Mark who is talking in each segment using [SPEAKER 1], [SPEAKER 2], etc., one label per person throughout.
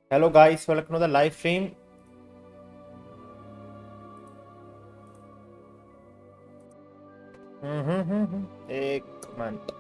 [SPEAKER 1] Hello guys, welcome to the live stream. एक minute.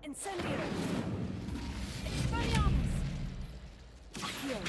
[SPEAKER 2] Incendiary! Expelliarmus! Accio!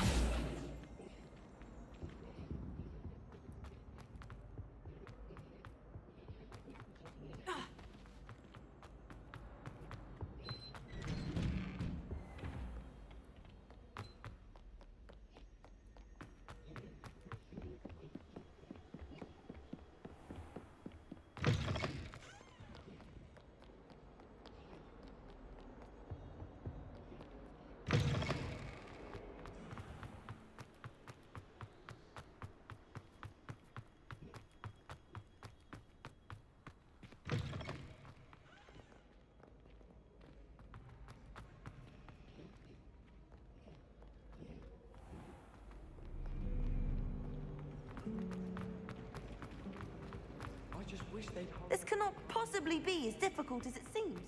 [SPEAKER 3] This cannot possibly be as difficult as it seems.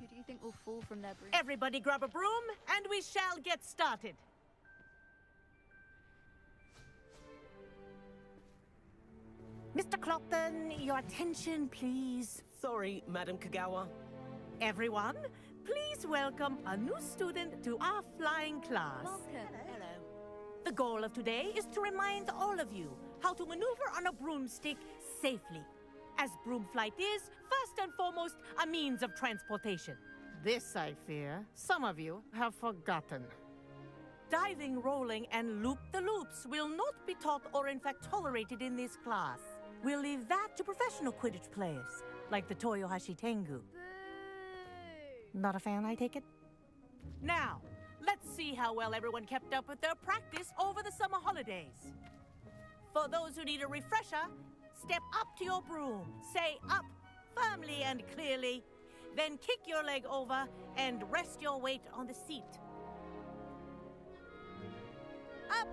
[SPEAKER 4] Who do you think will fall from their broom?
[SPEAKER 2] Everybody grab a broom, and we shall get started. Mr. Clopton, your attention, please.
[SPEAKER 5] Sorry, Madam Kagawa.
[SPEAKER 2] Everyone, please welcome a new student to our flying class.
[SPEAKER 4] Welcome.
[SPEAKER 2] Hello. The goal of today is to remind all of you how to maneuver on a broomstick safely, as broom flight is, first and foremost, a means of transportation. This, I fear, some of you have forgotten. Diving, rolling, and loop-the-loops will not be taught or in fact tolerated in this class. We'll leave that to professional Quidditch players, like the Toyohashi Tengu. Not a fan, I take it? Now, let's see how well everyone kept up with their practice over the summer holidays. For those who need a refresher, step up to your broom, say up firmly and clearly, then kick your leg over and rest your weight on the seat. Up!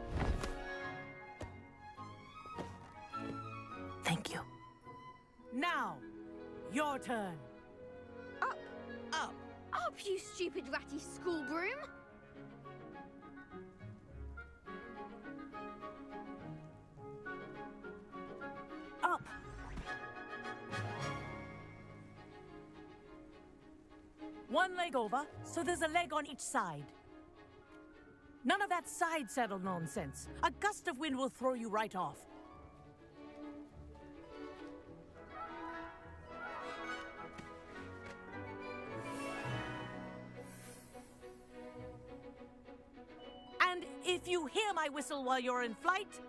[SPEAKER 2] Thank you. Now, your turn.
[SPEAKER 4] Up!
[SPEAKER 2] Up!
[SPEAKER 4] Up, you stupid ratty school broom!
[SPEAKER 2] Up! One leg over, so there's a leg on each side. None of that side saddle nonsense. A gust of wind will throw you right off. And if you hear my whistle while you're in flight,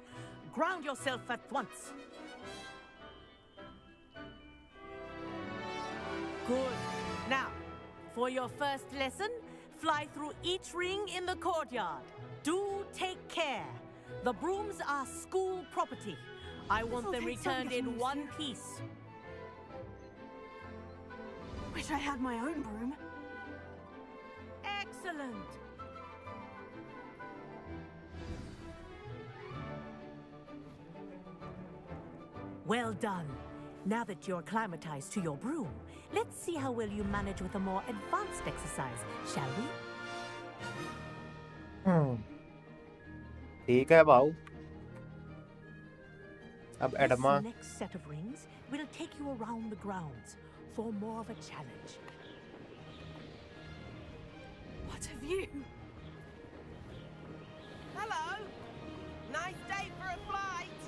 [SPEAKER 2] Ground yourself at once. Good. Now, for your first lesson, fly through each ring in the courtyard. Do take care. The brooms are school property. I want them returned in one piece.
[SPEAKER 3] Wish I had my own broom.
[SPEAKER 2] Excellent. Well done. Now that you're acclimatized to your broom, let's see how well you manage with a more advanced exercise, shall we?
[SPEAKER 1] ठीक है भाऊ अब
[SPEAKER 2] This
[SPEAKER 1] एडमा
[SPEAKER 2] next set of rings will take you around the grounds for more of a challenge.
[SPEAKER 3] What have you?
[SPEAKER 5] Hello. Nice day for a flight.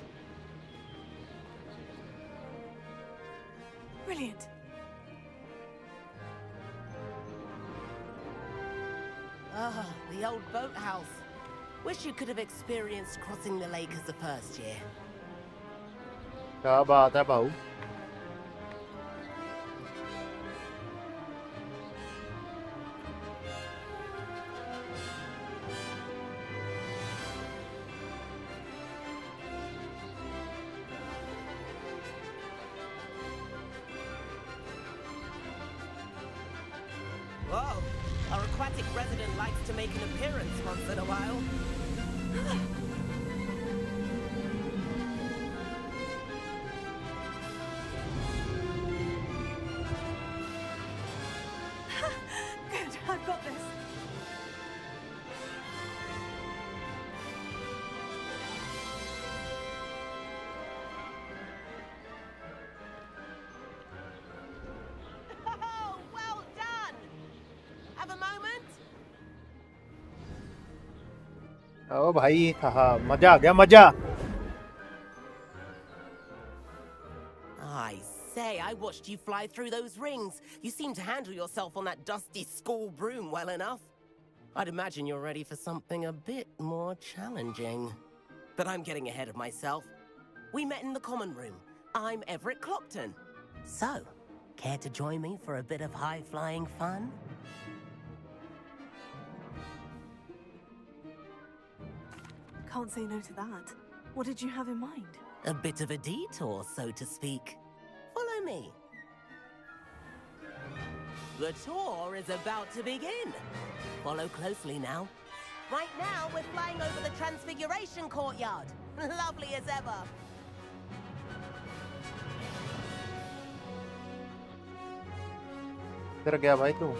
[SPEAKER 3] Brilliant.
[SPEAKER 5] Ah, the old boathouse. Wish you could have experienced crossing the lake as a first year.
[SPEAKER 1] क्या बात है भाऊ
[SPEAKER 5] Whoa, our aquatic resident likes to make an appearance once in a while.
[SPEAKER 3] Good, I've got this.
[SPEAKER 5] Oh, well done. Have a moment?
[SPEAKER 1] ओ भाई हाँ मजा आ गया मजा
[SPEAKER 5] I say, I watched you fly through those rings. You seem to handle yourself on that dusty school broom well enough. I'd imagine you're ready for something a bit more challenging. But I'm getting ahead of myself. We met in the common room. I'm Everett Clopton. So, care to join me for a bit of high-flying fun?
[SPEAKER 3] Can't say no to that. What did you have in mind?
[SPEAKER 5] A bit of a detour, so to speak. Follow me. The tour is about to begin. Follow closely now. Right now, we're flying over the Transfiguration Courtyard. Lovely as ever.
[SPEAKER 1] इधर गया भाई तू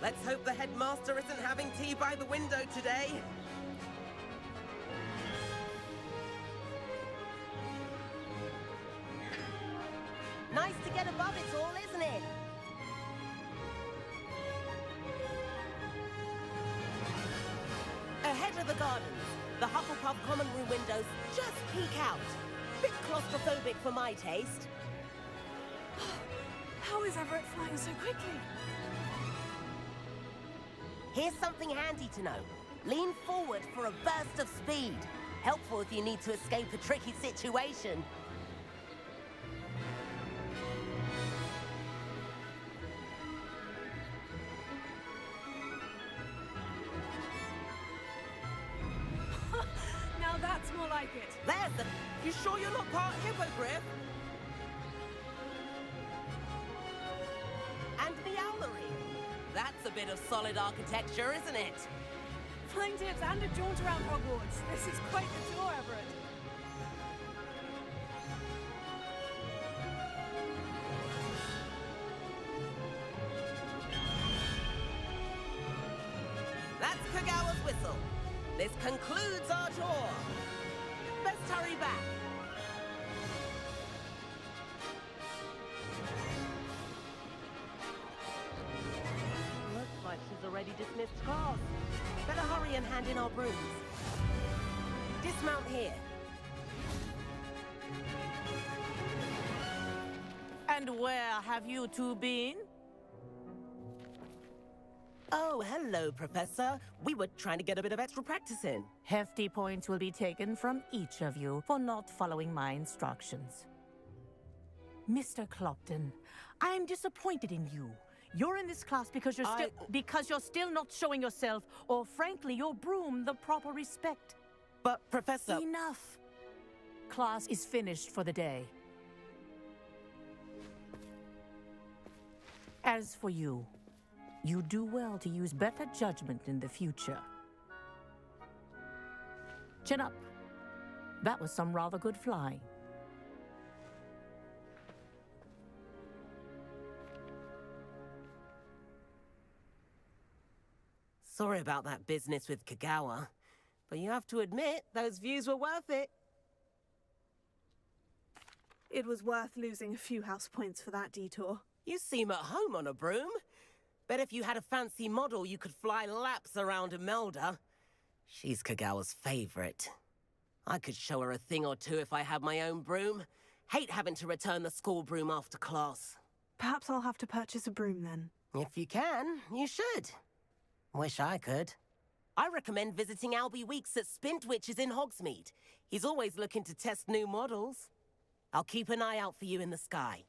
[SPEAKER 5] Let's hope the headmaster isn't having tea by the window today. Nice to get above it all, isn't it? Ahead of the gardens, the Hufflepuff common room windows just peek out. Bit claustrophobic for my taste.
[SPEAKER 3] How is Everett flying so quickly?
[SPEAKER 5] Here's something handy to know. Lean forward for a burst of speed. Helpful if you need to escape a tricky situation.
[SPEAKER 3] Now that's more like it.
[SPEAKER 5] There's the... You sure you're not part hippogriff? And the owlery. That's a bit of solid architecture, isn't it?
[SPEAKER 3] Flying tips and a jaunt around Hogwarts. This is quite the tour, Everett.
[SPEAKER 5] That's Kagawa's whistle. This concludes our tour. Best hurry back. Looks like she's already dismissed class. Better hurry and hand in our brooms. Dismount here.
[SPEAKER 2] And where have you two been?
[SPEAKER 5] Oh, hello, Professor. We were trying to get a bit of extra practice in.
[SPEAKER 2] Hefty points will be taken from each of you for not following my instructions. Mr. Clopton, I'm disappointed in you. You're in this class because you're still not showing yourself, or frankly, your broom, the proper respect.
[SPEAKER 5] But, Professor...
[SPEAKER 2] Enough. Class is finished for the day. As for you, you do well to use better judgment in the future. Chin up. That was some rather good flying.
[SPEAKER 5] Sorry about that business with Kagawa, but you have to admit, those views were worth it.
[SPEAKER 6] It was worth losing a few house points for that detour.
[SPEAKER 5] You seem at home on a broom. Bet if you had a fancy model, you could fly laps around Imelda. She's Kagawa's favorite. I could show her a thing or two if I had my own broom. Hate having to return the school broom after class.
[SPEAKER 6] Perhaps I'll have to purchase a broom then.
[SPEAKER 5] If you can, you should. Wish I could. I recommend visiting Albie Weeks at Spintwitches in Hogsmeade. He's always looking to test new models. I'll keep an eye out for you in the sky.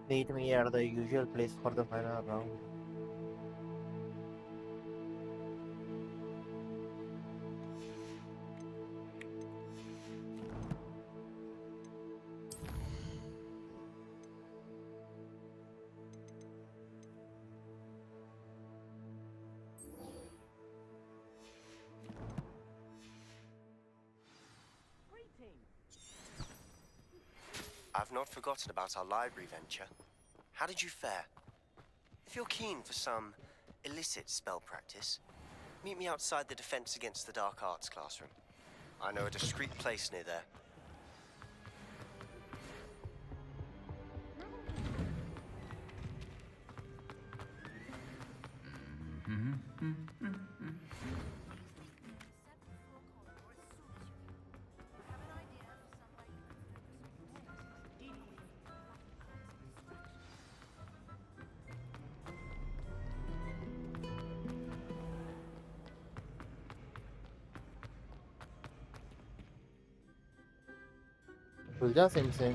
[SPEAKER 1] Meet me at the usual place for the final round.
[SPEAKER 7] I've not forgotten about our library venture. How did you fare? If you're keen for some illicit spell practice, meet me outside the Defense Against the Dark Arts classroom. I know a discreet place near there.
[SPEAKER 1] खुल जा SIM SIM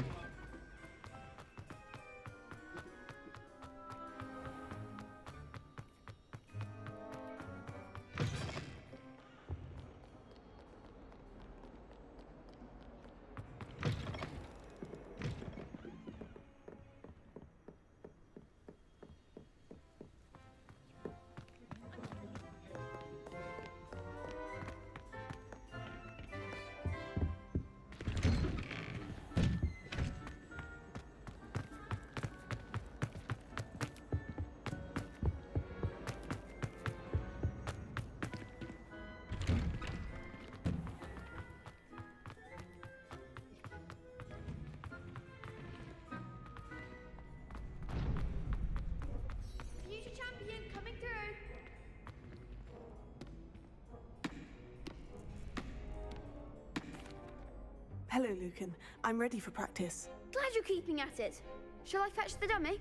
[SPEAKER 6] Hello, Lucan. I'm ready for practice.
[SPEAKER 4] Glad you're keeping at it. Shall I fetch the dummy?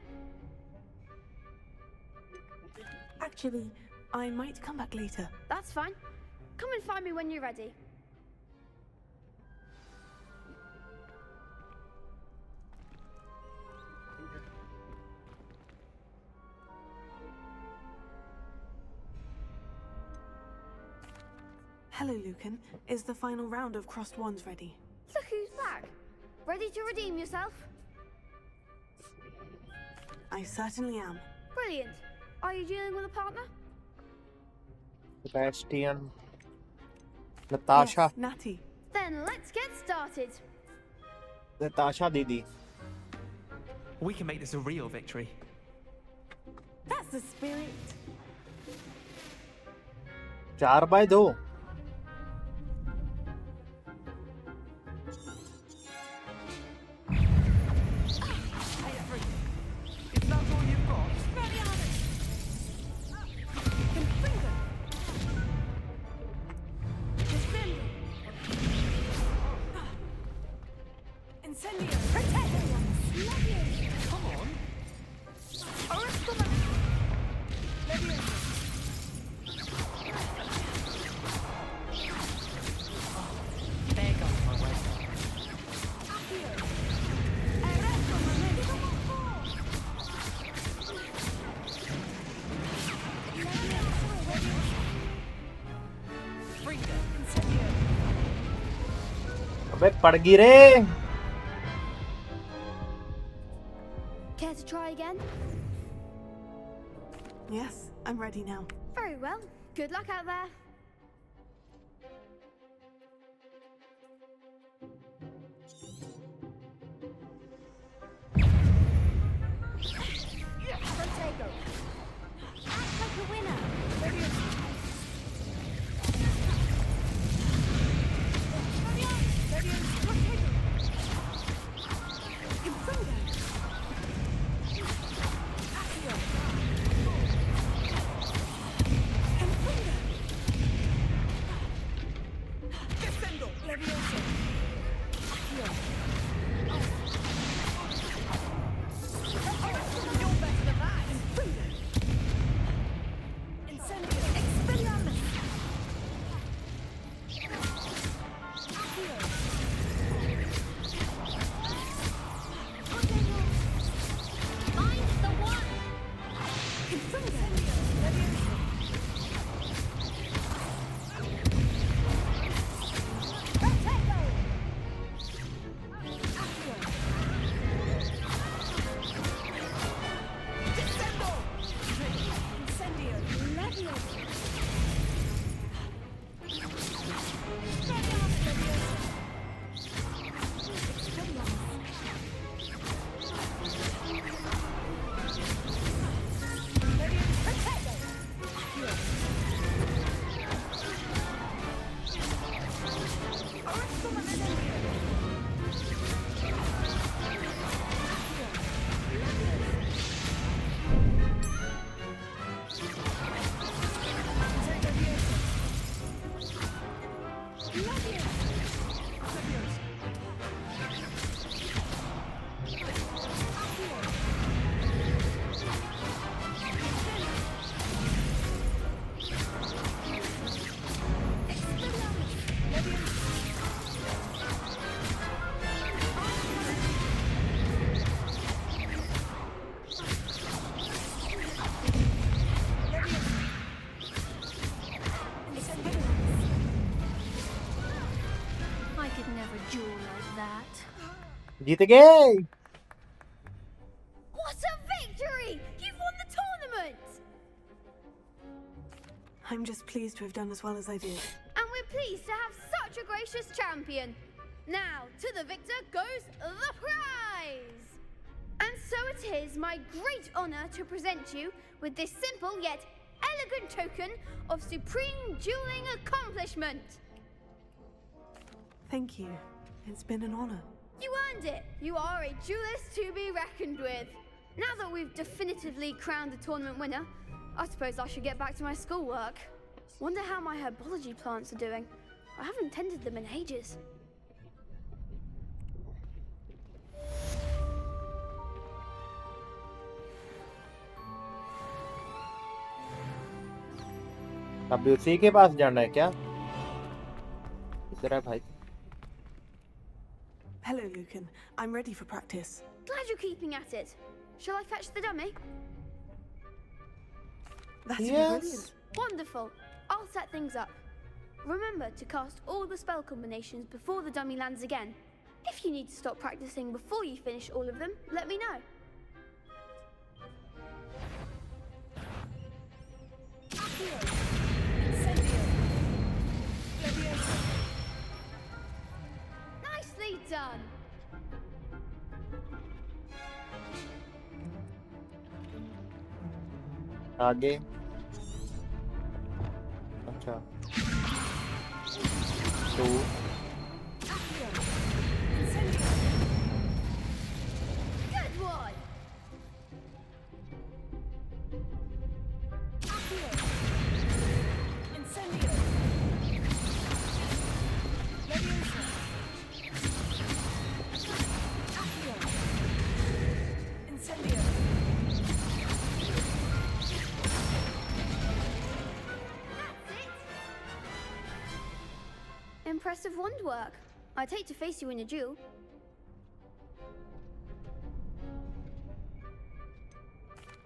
[SPEAKER 6] Actually, I might come back later.
[SPEAKER 4] That's fine. Come and find me when you're ready.
[SPEAKER 6] Hello, Lucan. Is the final round of Crossed Wands ready?
[SPEAKER 4] Look who's back. Ready to redeem yourself?
[SPEAKER 6] I certainly am.
[SPEAKER 4] Brilliant. Are you dealing with a partner?
[SPEAKER 1] Sebastian. Natasha.
[SPEAKER 6] Yes, Natty.
[SPEAKER 4] Then let's get started.
[SPEAKER 1] Natasha Didi.
[SPEAKER 8] We can make this a real victory.
[SPEAKER 6] That's the spirit.
[SPEAKER 1] 4x2.
[SPEAKER 8] Is that all you've got?
[SPEAKER 6] Incendio.
[SPEAKER 8] Come on. There goes my way.
[SPEAKER 1] अबे पड़ गई रे.
[SPEAKER 4] Care to try again?
[SPEAKER 6] Yes, I'm ready now.
[SPEAKER 4] Very well. Good luck out there.
[SPEAKER 3] Protego. Act like a winner.
[SPEAKER 1] जीत गए.
[SPEAKER 4] What a victory! You've won the tournament!
[SPEAKER 6] I'm just pleased to have done as well as I did.
[SPEAKER 4] And we're pleased to have such a gracious champion. Now, to the victor goes the prize! And so it is my great honor to present you with this simple yet elegant token of supreme dueling accomplishment.
[SPEAKER 6] Thank you. It's been an honor.
[SPEAKER 4] You earned it. You are a duelist to be reckoned with. Now that we've definitively crowned the tournament winner, I suppose I should get back to my schoolwork. Wonder how my herbology plants are doing. I haven't tended them in ages.
[SPEAKER 1] अभी उसी के पास जाना है क्या? इधर है भाई.
[SPEAKER 6] Hello, Lucan. I'm ready for practice.
[SPEAKER 4] Glad you're keeping at it. Shall I fetch the dummy?
[SPEAKER 6] That'd be
[SPEAKER 1] Yes.
[SPEAKER 6] brilliant.
[SPEAKER 4] Wonderful. I'll set things up. Remember to cast all the spell combinations before the dummy lands again. If you need to stop practicing before you finish all of them, let me know. Nicely done.
[SPEAKER 1] आगे. अच्छा. 2.
[SPEAKER 4] Good one. Impressive wand work. I'd hate to face you in a duel.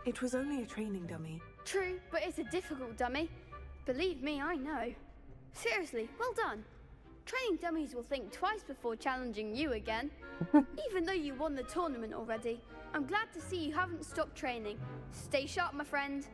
[SPEAKER 6] It was only a training dummy.
[SPEAKER 4] True, but it's a difficult dummy. Believe me, I know. Seriously, well done. Training dummies will think twice before challenging you again. Even though you won the tournament already, I'm glad to see you haven't stopped training. Stay sharp, my friend.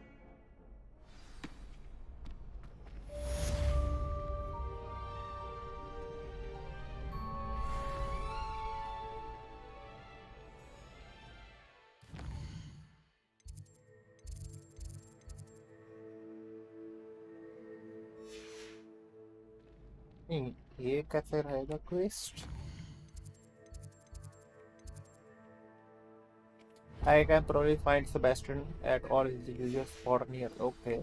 [SPEAKER 1] नहीं, ये कैसे रहेगा quest? I can probably find Sebastian at all his usual spot near. Okay.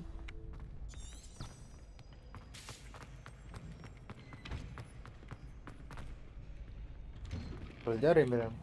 [SPEAKER 1] Soldier Eminem.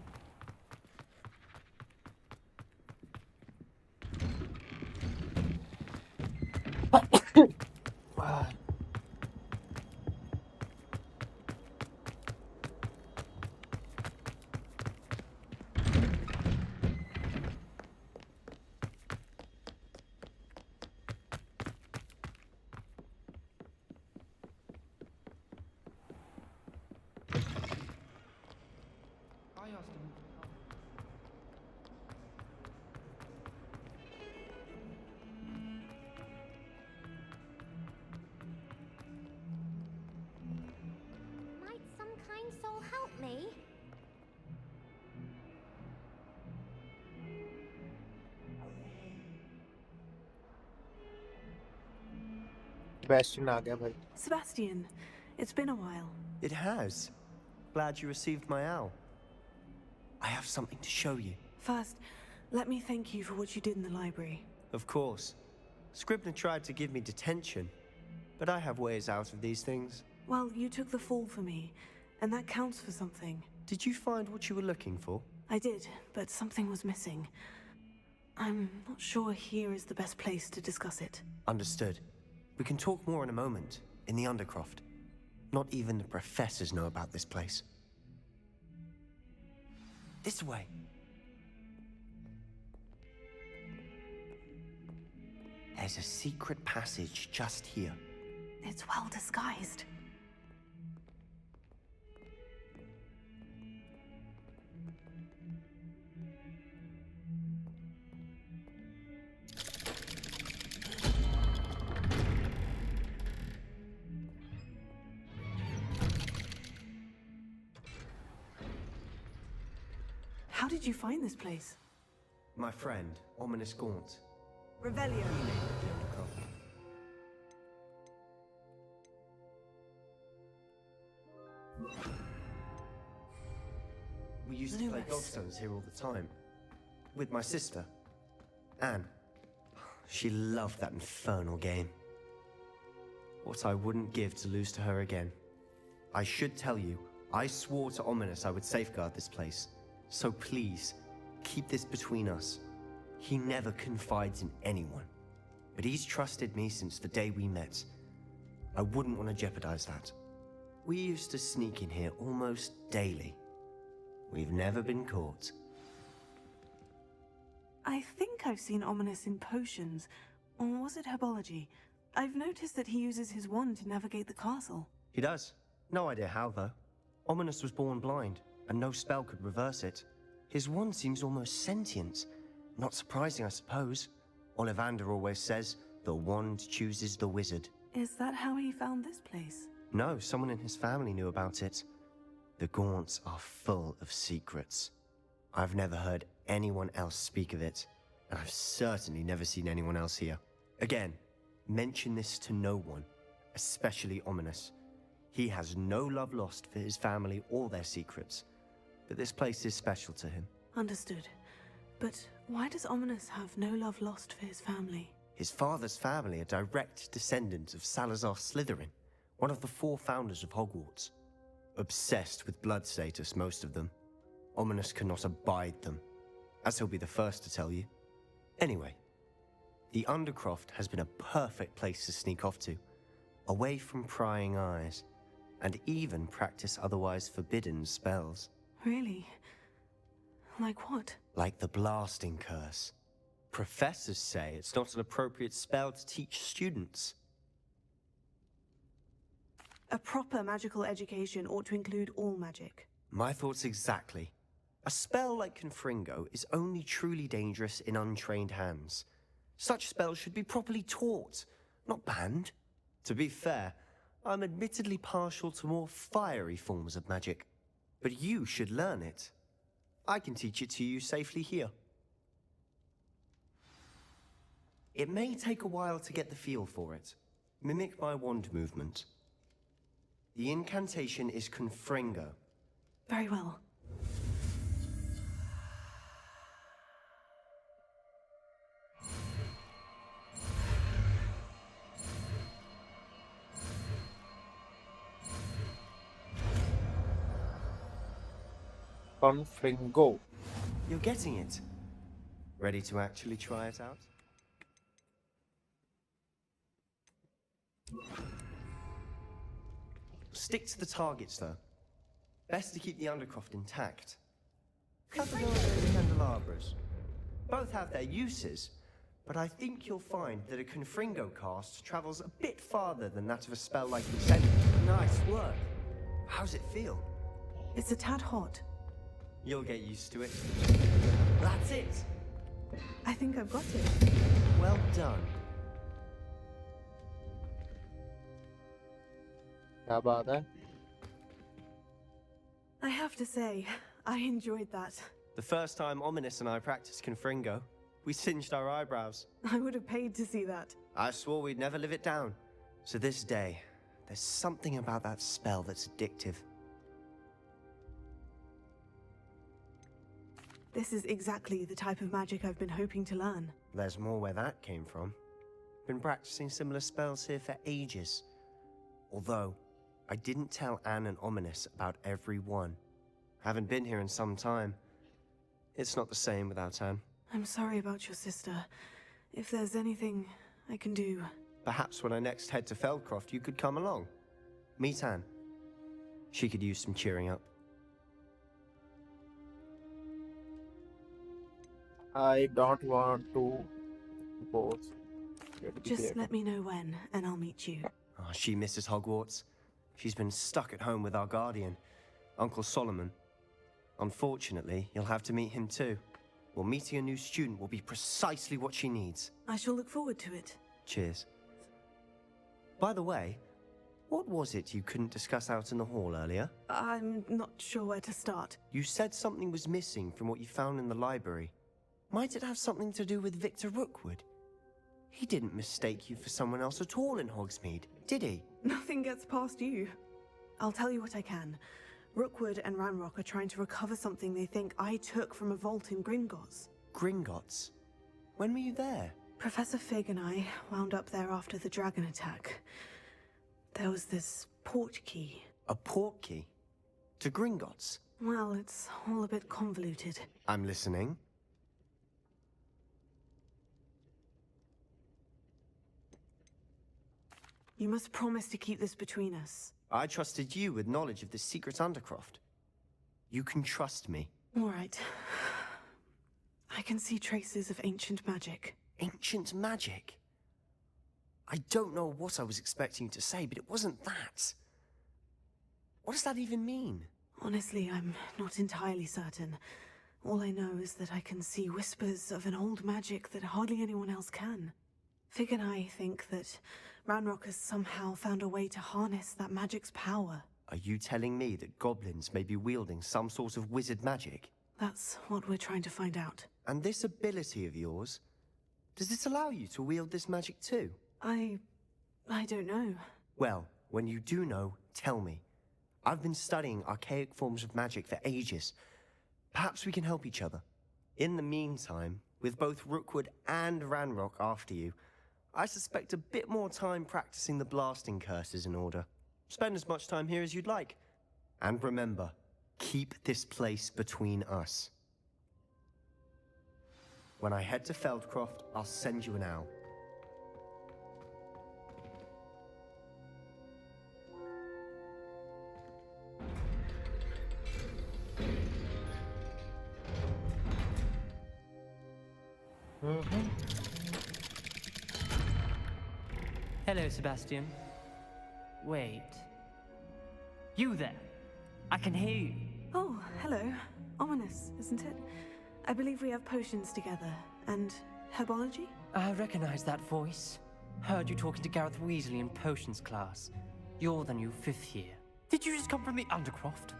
[SPEAKER 8] I asked him.
[SPEAKER 9] Might some kind soul help me?
[SPEAKER 1] Sebastian आ गया भाई.
[SPEAKER 6] Sebastian, it's been a while.
[SPEAKER 7] It has. Glad you received my owl. I have something to show you.
[SPEAKER 6] First, let me thank you for what you did in the library.
[SPEAKER 7] Of course. Scribner tried to give me detention, but I have ways out of these things.
[SPEAKER 6] Well, you took the fall for me, and that counts for something.
[SPEAKER 7] Did you find what you were looking for?
[SPEAKER 6] I did, but something was missing. I'm not sure here is the best place to discuss it.
[SPEAKER 7] Understood. We can talk more in a moment, in the Undercroft. Not even the professors know about this place. This way. There's a secret passage just here.
[SPEAKER 6] It's well disguised. How did you find this place?
[SPEAKER 7] My friend, Ominous Gaunt.
[SPEAKER 6] Revelio.
[SPEAKER 7] We used to play
[SPEAKER 6] Lewis.
[SPEAKER 7] Godstones here all the time. With my sister, Anne. She loved that infernal game. What I wouldn't give to lose to her again. I should tell you, I swore to Ominous I would safeguard this place. So please, keep this between us. He never confides in anyone. But he's trusted me since the day we met, I wouldn't want to jeopardize that. We used to sneak in here almost daily. We've never been caught.
[SPEAKER 6] I think I've seen Ominous in potions. Or was it herbology? I've noticed that he uses his wand to navigate the castle.
[SPEAKER 7] He does. No idea how, though. Ominous was born blind, and no spell could reverse it. His wand seems almost sentient. Not surprising, I suppose. Ollivander always says, the wand chooses the wizard.
[SPEAKER 6] Is that how he found this place?
[SPEAKER 7] No, someone in his family knew about it. The Gaunts are full of secrets. I've never heard anyone else speak of it, and I've certainly never seen anyone else here. Again, mention this to no one, especially Ominous. He has no love lost for his family or their secrets, but this place is special to him.
[SPEAKER 6] Understood. But why does Ominous have no love lost for his family?
[SPEAKER 7] His father's family are direct descendants of Salazar Slytherin, one of the 4 founders of Hogwarts. Obsessed with blood status, most of them. Ominous cannot abide them, as he'll be the first to tell you. Anyway, the Undercroft has been a perfect place to sneak off to, away from prying eyes, and even practice otherwise forbidden spells.
[SPEAKER 6] Really? Like what?
[SPEAKER 7] Like the blasting curse. Professors say it's not an appropriate spell to teach students.
[SPEAKER 6] A proper magical education ought to include all magic.
[SPEAKER 7] My thoughts exactly. A spell like Confringo is only truly dangerous in untrained hands. Such spells should be properly taught, not banned. To be fair, I'm admittedly partial to more fiery forms of magic. But you should learn it. I can teach it to you safely here. It may take a while to get the feel for it. Mimic my wand movement. The incantation is Confringo.
[SPEAKER 6] Very well.
[SPEAKER 1] Confringo.
[SPEAKER 7] You're getting it. Ready to actually try it out? Stick to the targets, though. Best to keep the Undercroft intact. Cut the candelabras. Both have their uses, but I think you'll find that a Confringo cast travels a bit farther than that of a spell like Incendiary. Nice work. How's it feel?
[SPEAKER 6] It's a tad hot.
[SPEAKER 7] You'll get used to it. That's it.
[SPEAKER 6] I think I've got it.
[SPEAKER 7] Well done.
[SPEAKER 1] क्या बात है?
[SPEAKER 6] I have to say, I enjoyed that.
[SPEAKER 7] The first time Ominous and I practiced Confringo, we singed our eyebrows.
[SPEAKER 6] I would have paid to see that.
[SPEAKER 7] I swore we'd never live it down. So this day, there's something about that spell that's addictive.
[SPEAKER 6] This is exactly the type of magic I've been hoping to learn.
[SPEAKER 7] There's more where that came from. Been practicing similar spells here for ages. Although, I didn't tell Anne and Ominous about every one. Haven't been here in some time. It's not the same without Anne.
[SPEAKER 6] I'm sorry about your sister. If there's anything I can do...
[SPEAKER 7] Perhaps when I next head to Feldcroft, you could come along. Meet Anne. She could use some cheering up.
[SPEAKER 1] I don't want to both.
[SPEAKER 6] Just let me know when, and I'll meet you.
[SPEAKER 7] Oh, she misses Hogwarts. She's been stuck at home with our guardian, Uncle Solomon. Unfortunately, you'll have to meet him too. Well, meeting a new student will be precisely what she needs.
[SPEAKER 6] I shall look forward to it.
[SPEAKER 7] Cheers. By the way, what was it you couldn't discuss out in the hall earlier?
[SPEAKER 6] I'm not sure where to start.
[SPEAKER 7] You said something was missing from what you found in the library. Might it have something to do with Victor Rookwood? He didn't mistake you for someone else at all in Hogsmeade, did he?
[SPEAKER 6] Nothing gets past you. I'll tell you what I can. Rookwood and Ranrock are trying to recover something they think I took from a vault in Gringotts.
[SPEAKER 7] Gringotts? When were you there?
[SPEAKER 6] Professor Fig and I wound up there after the dragon attack. There was this port key.
[SPEAKER 7] A port key? To Gringotts?
[SPEAKER 6] Well, it's all a bit convoluted.
[SPEAKER 7] I'm listening.
[SPEAKER 6] You must promise to keep this between us.
[SPEAKER 7] I trusted you with knowledge of the secret Undercroft. You can trust me.
[SPEAKER 6] All right. I can see traces of ancient magic.
[SPEAKER 7] Ancient magic? I don't know what I was expecting you to say, but it wasn't that. What does that even mean?
[SPEAKER 6] Honestly, I'm not entirely certain. All I know is that I can see whispers of an old magic that hardly anyone else can. Fig and I think that Ranrock has somehow found a way to harness that magic's power.
[SPEAKER 7] Are you telling me that goblins may be wielding some sort of wizard magic?
[SPEAKER 6] That's what we're trying to find out.
[SPEAKER 7] And this ability of yours, does it allow you to wield this magic too?
[SPEAKER 6] I don't know.
[SPEAKER 7] Well, when you do know, tell me. I've been studying archaic forms of magic for ages. Perhaps we can help each other. In the meantime, with both Rookwood and Ranrock after you, I suspect a bit more time practicing the blasting curse is in order. Spend as much time here as you'd like. And remember, keep this place between us. When I head to Feldcroft, I'll send you an owl.
[SPEAKER 10] Hello, Sebastian. Wait. You there? I can hear you.
[SPEAKER 6] Oh, hello. Ominous, isn't it? I believe we have potions together. And herbology?
[SPEAKER 10] I recognize that voice. Heard you talking to Gareth Weasley in potions class. You're the new 5th year. Did you just come from the Undercroft?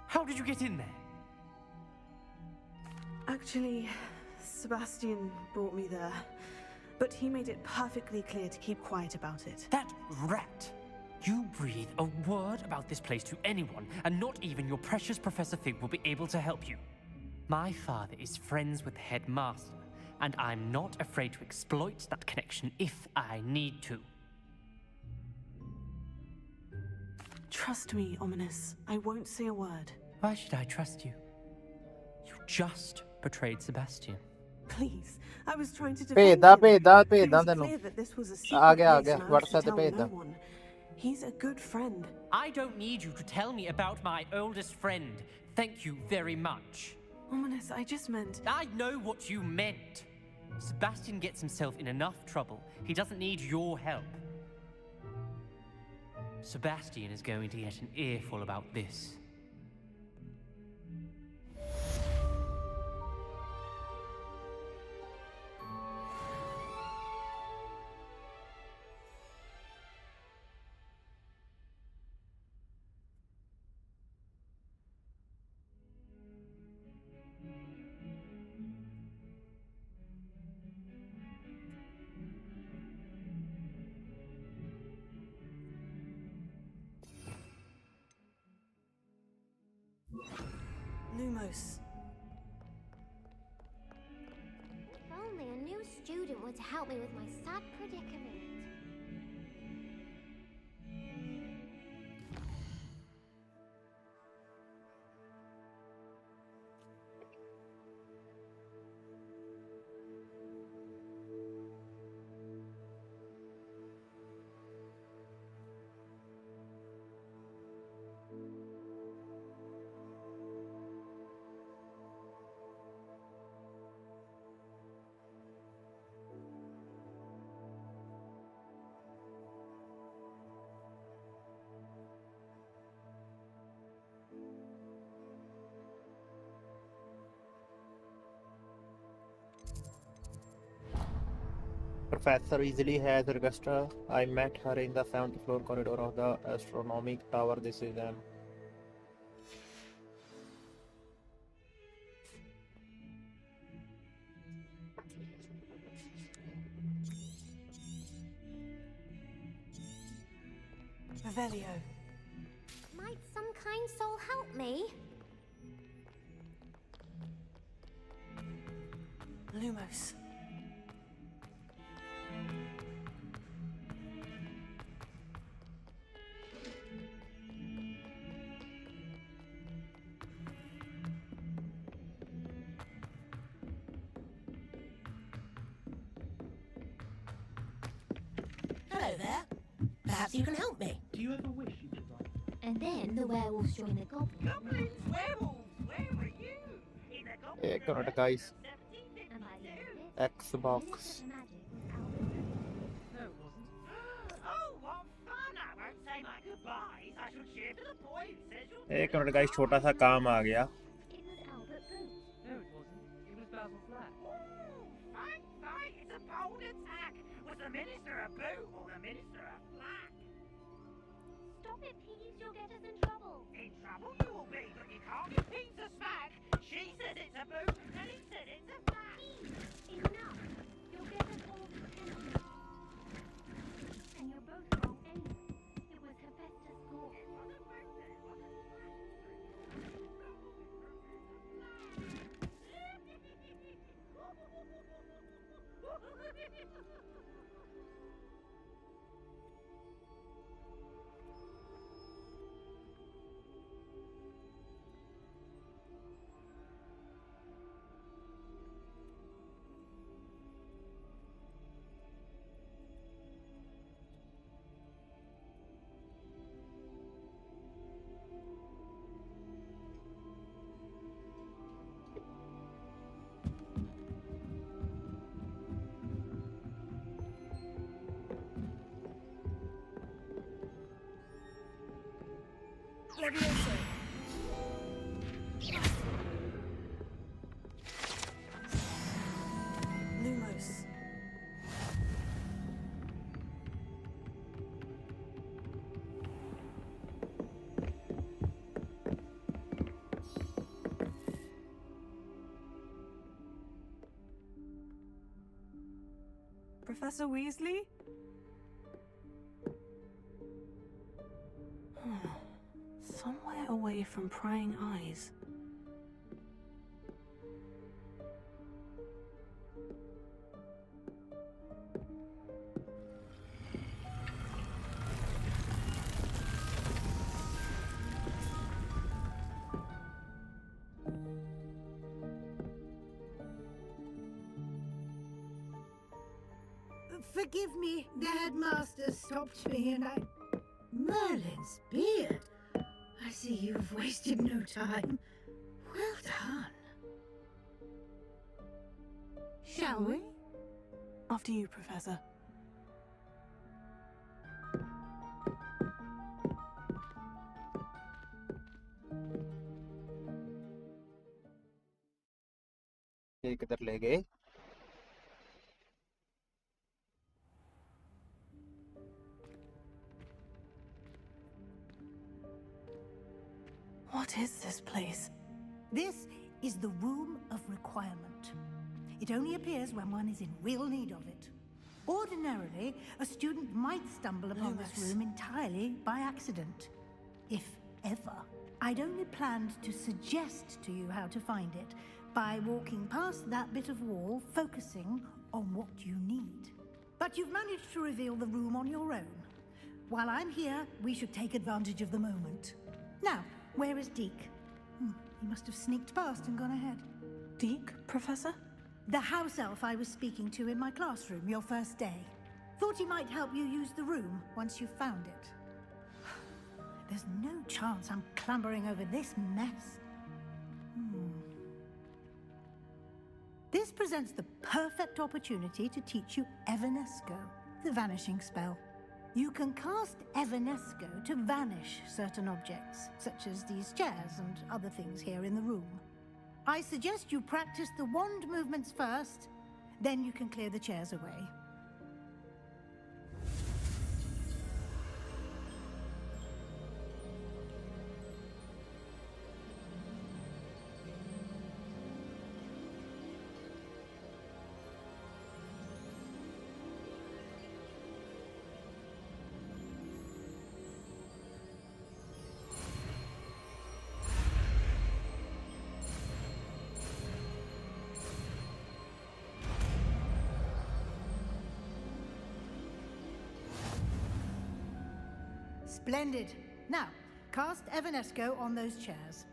[SPEAKER 10] How did you get in there?
[SPEAKER 6] Actually, Sebastian brought me there. But he made it perfectly clear to keep quiet about it.
[SPEAKER 10] That rat! You breathe a word about this place to anyone, and not even your precious Professor Fig will be able to help you. My father is friends with the headmaster, and I'm not afraid to exploit that connection if I need to.
[SPEAKER 6] Trust me, Ominous. I won't say a word.
[SPEAKER 10] Why should I trust you? You just betrayed Sebastian.
[SPEAKER 6] Please, I was trying to defend him.
[SPEAKER 1] ਭੇਜਦਾ
[SPEAKER 6] It was
[SPEAKER 1] ਤੈਨੂੰ
[SPEAKER 6] clear that this was a
[SPEAKER 1] ਆ
[SPEAKER 6] secret
[SPEAKER 1] ਗਿਆ
[SPEAKER 6] place and I was to
[SPEAKER 1] WhatsApp ਤੇ
[SPEAKER 6] tell
[SPEAKER 1] ਭੇਜਦਾ
[SPEAKER 6] no one. He's a good friend.
[SPEAKER 10] I don't need you to tell me about my oldest friend. Thank you very much.
[SPEAKER 6] Ominous, I just meant...
[SPEAKER 10] I know what you meant. Sebastian gets himself in enough trouble. He doesn't need your help. Sebastian is going to get an earful about this.
[SPEAKER 6] Lumos.
[SPEAKER 9] If only a new student were to help me with my sad predicament.
[SPEAKER 1] Professor Weasley has registered. I met her in the 7th floor corridor of the astronomic tower. This is them.
[SPEAKER 3] Revelio.
[SPEAKER 9] Might some kind soul help me?
[SPEAKER 3] Lumos.
[SPEAKER 5] Hello there. Perhaps you can help me.
[SPEAKER 8] Do you ever wish you could write?
[SPEAKER 9] And then the werewolves join the goblins.
[SPEAKER 11] Goblins, werewolves, where were you? In the goblin
[SPEAKER 1] एक minute guys.
[SPEAKER 9] And by the end of it,
[SPEAKER 1] Xbox.
[SPEAKER 9] the magic was out.
[SPEAKER 8] No, it wasn't.
[SPEAKER 11] Oh, what fun! I won't say my goodbyes. I shall cheer to the boy who says you'll
[SPEAKER 1] एक minute guys, छोटा सा काम आ गया.
[SPEAKER 9] It was Albert Boots.
[SPEAKER 8] No, it wasn't. It was Basil Flack.
[SPEAKER 11] Fight, fight! It's a bold attack! Was the minister a boo or the minister a flack?
[SPEAKER 9] Stop it, Peeves, you'll get us in trouble.
[SPEAKER 11] In trouble you will be, but you can't give Peeves a smack. She says it's a boo, and he said it's a flack.
[SPEAKER 9] Enough! You'll get us all to penalty. And you're both wrong anyway. It was Hephaestus' call.
[SPEAKER 2] Levioso. Lumos.
[SPEAKER 6] Professor Weasley? Somewhere away from prying eyes.
[SPEAKER 12] Forgive me, the headmaster stopped me and I... Merlin's beard! I see you've wasted no time. Well done. Shall we?
[SPEAKER 6] After you, Professor.
[SPEAKER 1] ये किधर ले गए?
[SPEAKER 6] What is this place?
[SPEAKER 13] This is the Room of Requirement. It only appears when one is in real need of it. Ordinarily, a student might stumble upon this room entirely by accident. If ever. I'd only planned to suggest to you how to find it by walking past that bit of wall, focusing on what you need. But you've managed to reveal the room on your own. While I'm here, we should take advantage of the moment. Now, where is Deke? He must have sneaked past and gone ahead.
[SPEAKER 6] Deke, Professor?
[SPEAKER 13] The house elf I was speaking to in my classroom your first day. Thought he might help you use the room once you found it. There's no chance I'm clambering over this mess. This presents the perfect opportunity to teach you Evanesco, the vanishing spell. You can cast Evanesco to vanish certain objects, such as these chairs and other things here in the room. I suggest you practice the wand movements first, then you can clear the chairs away. Splendid. Now, cast Evanesco on those chairs.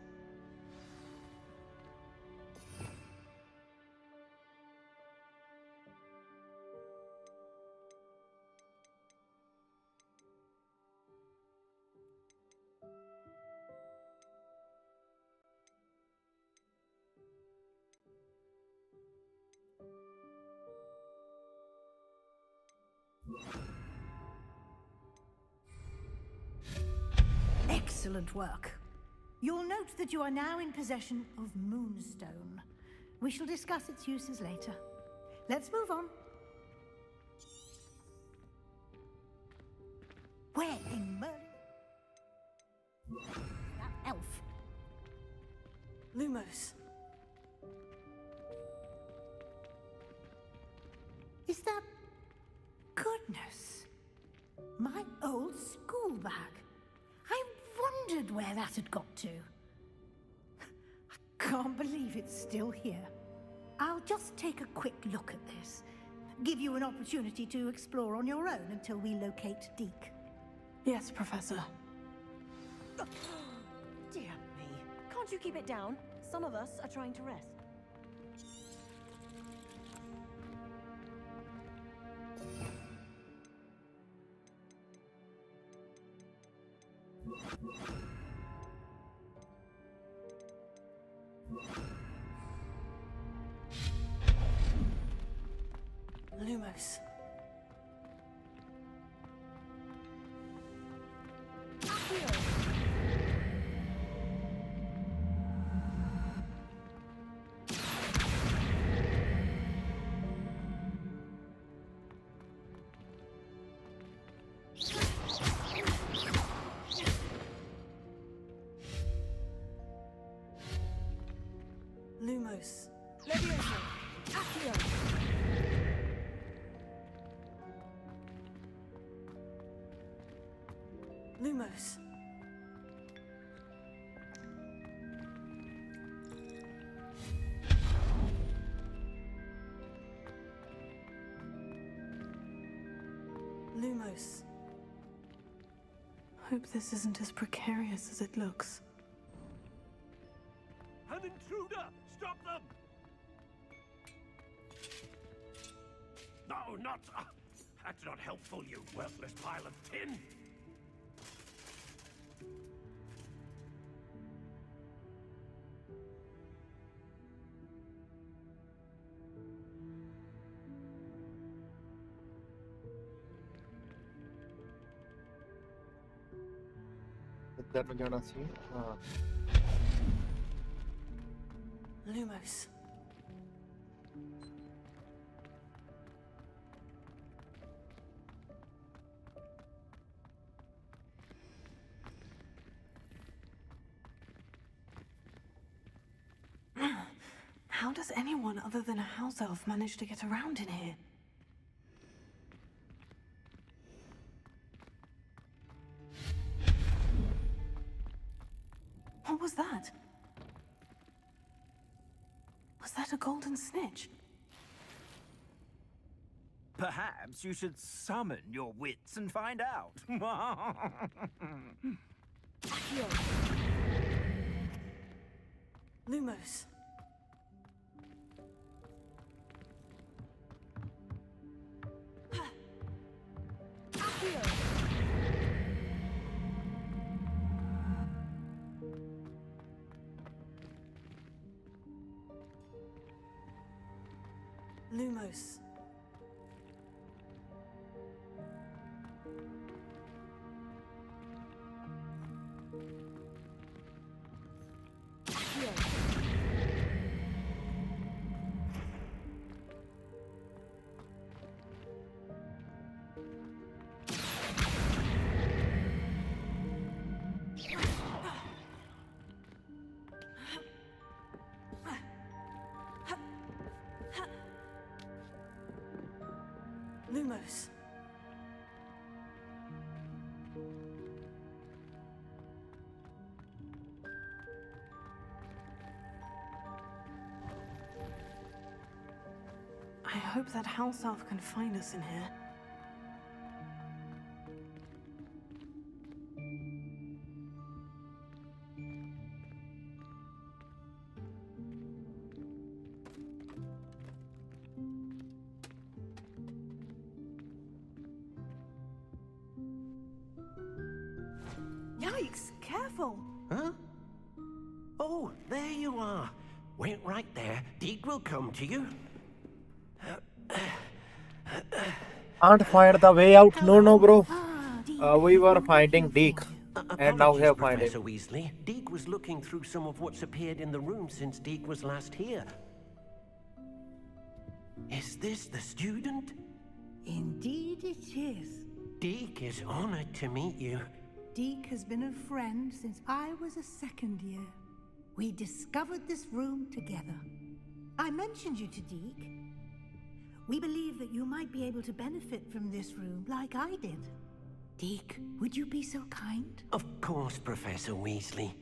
[SPEAKER 13] Excellent work. You'll note that you are now in possession of Moonstone. We shall discuss its uses later. Let's move on. Where in Merlin? That elf.
[SPEAKER 6] Lumos.
[SPEAKER 13] Is that... Goodness. My old school bag. I wondered where that had got to. I can't believe it's still here. I'll just take a quick look at this. Give you an opportunity to explore on your own until we locate Deke.
[SPEAKER 6] Yes, Professor.
[SPEAKER 3] Dear me. Can't you keep it down? Some of us are trying to rest.
[SPEAKER 6] Lumos. Lumos.
[SPEAKER 3] Leviosa. Accio.
[SPEAKER 6] Lumos. Lumos. Hope this isn't as precarious as it looks.
[SPEAKER 11] An intruder! Stop them! No, not... that's not helpful, you worthless pile of tin!
[SPEAKER 1] इधर में जाना चाहिए हाँ
[SPEAKER 6] Lumos. How does anyone other than a house elf manage to get around in here? What was that? Was that a golden snitch?
[SPEAKER 14] Perhaps you should summon your wits and find out.
[SPEAKER 6] Lumos. Lumos. Lumos. I hope that house elf can find us in here.
[SPEAKER 12] Yikes! Careful!
[SPEAKER 11] Huh? Oh, there you are. Wait right there. Deke will come to you.
[SPEAKER 1] Can't find the way out. No, no, bro. We were finding Deke, and now we
[SPEAKER 15] Apologies,
[SPEAKER 1] have found
[SPEAKER 15] Professor
[SPEAKER 1] him.
[SPEAKER 15] Weasley. Deke was looking through some of what's appeared in the room since Deke was last here. Is this the student?
[SPEAKER 13] Indeed it is.
[SPEAKER 15] Deke is honored to meet you.
[SPEAKER 13] Deke has been a friend since I was a second year. We discovered this room together. I mentioned you to Deke. We believe that you might be able to benefit from this room like I did. Deke, would you be so kind?
[SPEAKER 15] Of course, Professor Weasley.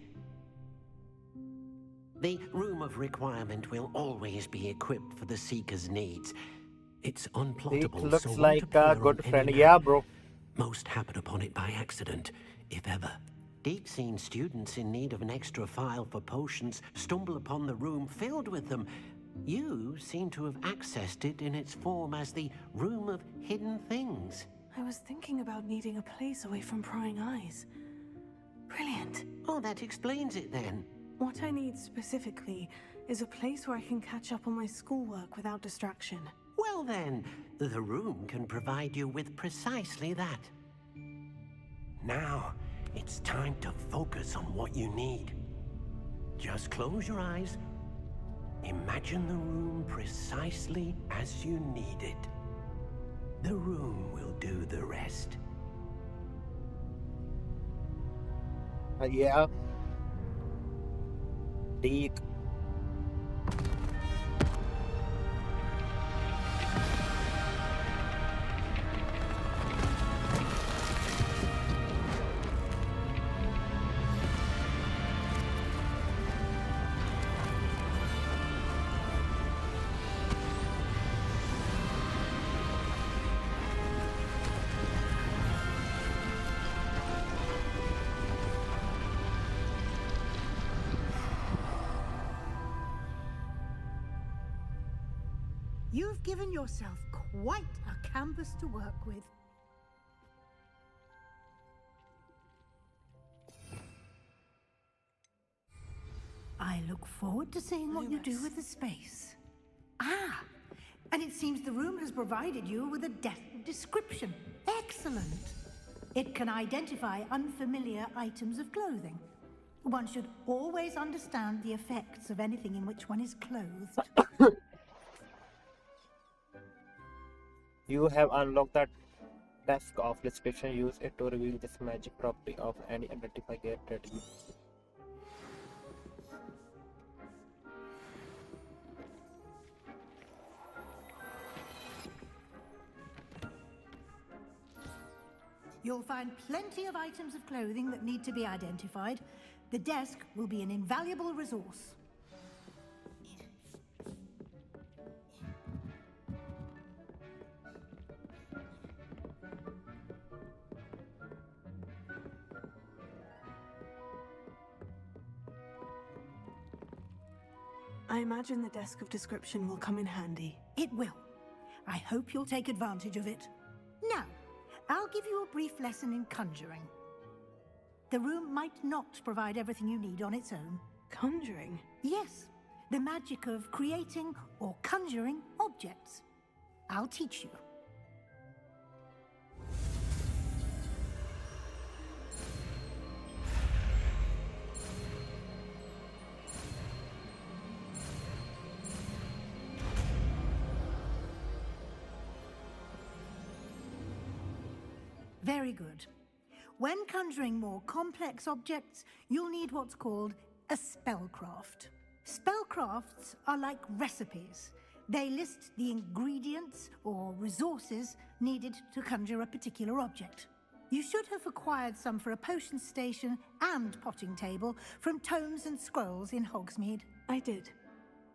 [SPEAKER 15] The Room of Requirement will always be equipped for the Seeker's needs. It's
[SPEAKER 1] Deke
[SPEAKER 15] unplottable,
[SPEAKER 1] looks
[SPEAKER 15] so
[SPEAKER 1] like
[SPEAKER 15] won't
[SPEAKER 1] a
[SPEAKER 15] appear on
[SPEAKER 1] good
[SPEAKER 15] any
[SPEAKER 1] friend.
[SPEAKER 15] map.
[SPEAKER 1] Yeah, bro.
[SPEAKER 15] Most happen upon it by accident, if ever. Deke's seen students in need of an extra file for potions stumble upon the room filled with them. You seem to have accessed it in its form as the Room of Hidden Things.
[SPEAKER 6] I was thinking about needing a place away from prying eyes. Brilliant.
[SPEAKER 15] Oh, that explains it then.
[SPEAKER 6] What I need specifically is a place where I can catch up on my schoolwork without distraction.
[SPEAKER 15] Well then, the room can provide you with precisely that. Now, it's time to focus on what you need. Just close your eyes. Imagine the room precisely as you need it. The room will do the rest.
[SPEAKER 1] Yeah. Deke.
[SPEAKER 13] You've given yourself quite a canvas to work with. I look forward to seeing what you do with the space. Ah, and it seems the room has provided you with a deft description. Excellent. It can identify unfamiliar items of clothing. One should always understand the effects of anything in which one is clothed.
[SPEAKER 1] You have unlocked the desk of description. Use it to reveal this magic property of any identifier that you.
[SPEAKER 13] You'll find plenty of items of clothing that need to be identified. The desk will be an invaluable resource.
[SPEAKER 6] I imagine the desk of description will come in handy.
[SPEAKER 13] It will. I hope you'll take advantage of it. Now, I'll give you a brief lesson in conjuring. The room might not provide everything you need on its own.
[SPEAKER 6] Conjuring?
[SPEAKER 13] Yes, the magic of creating or conjuring objects. I'll teach you. Very good. When conjuring more complex objects, you'll need what's called a spellcraft. Spellcrafts are like recipes. They list the ingredients or resources needed to conjure a particular object. You should have acquired some for a potion station and potting table from tomes and scrolls in Hogsmeade.
[SPEAKER 6] I did.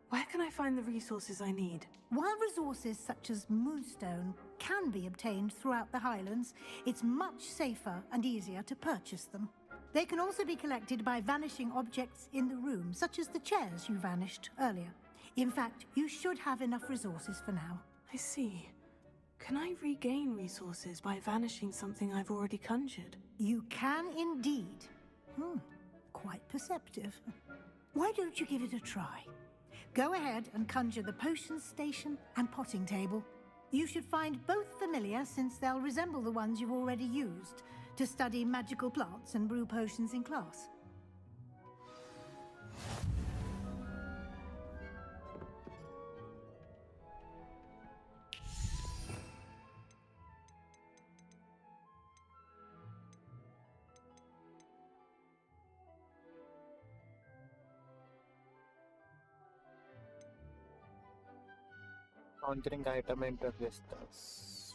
[SPEAKER 6] Where can I find the resources I need?
[SPEAKER 13] While resources such as moonstone can be obtained throughout the Highlands, it's much safer and easier to purchase them. They can also be collected by vanishing objects in the room, such as the chairs you vanished earlier. In fact, you should have enough resources for now.
[SPEAKER 6] I see. Can I regain resources by vanishing something I've already conjured?
[SPEAKER 13] You can indeed. Quite perceptive. Why don't you give it a try? Go ahead and conjure the potion station and potting table. You should find both familiar, since they'll resemble the ones you've already used to study magical plants and brew potions in class.
[SPEAKER 1] Conjuring item enter vistas.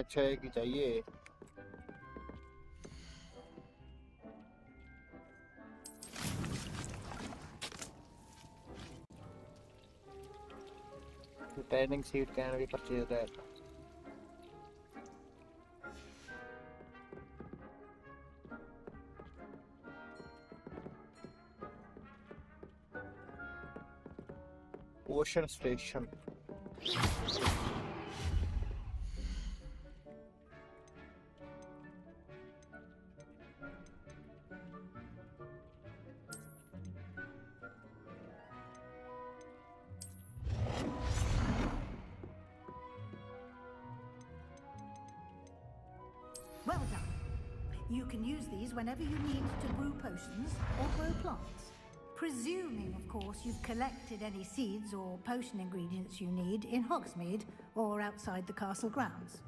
[SPEAKER 1] अच्छा है कि चाहिए Retaining seed can be purchased there. Ocean Station.
[SPEAKER 13] Well done. You can use these whenever you need to brew potions or grow plants. Presuming, of course, you've collected any seeds or potion ingredients you need in Hogsmeade or outside the castle grounds.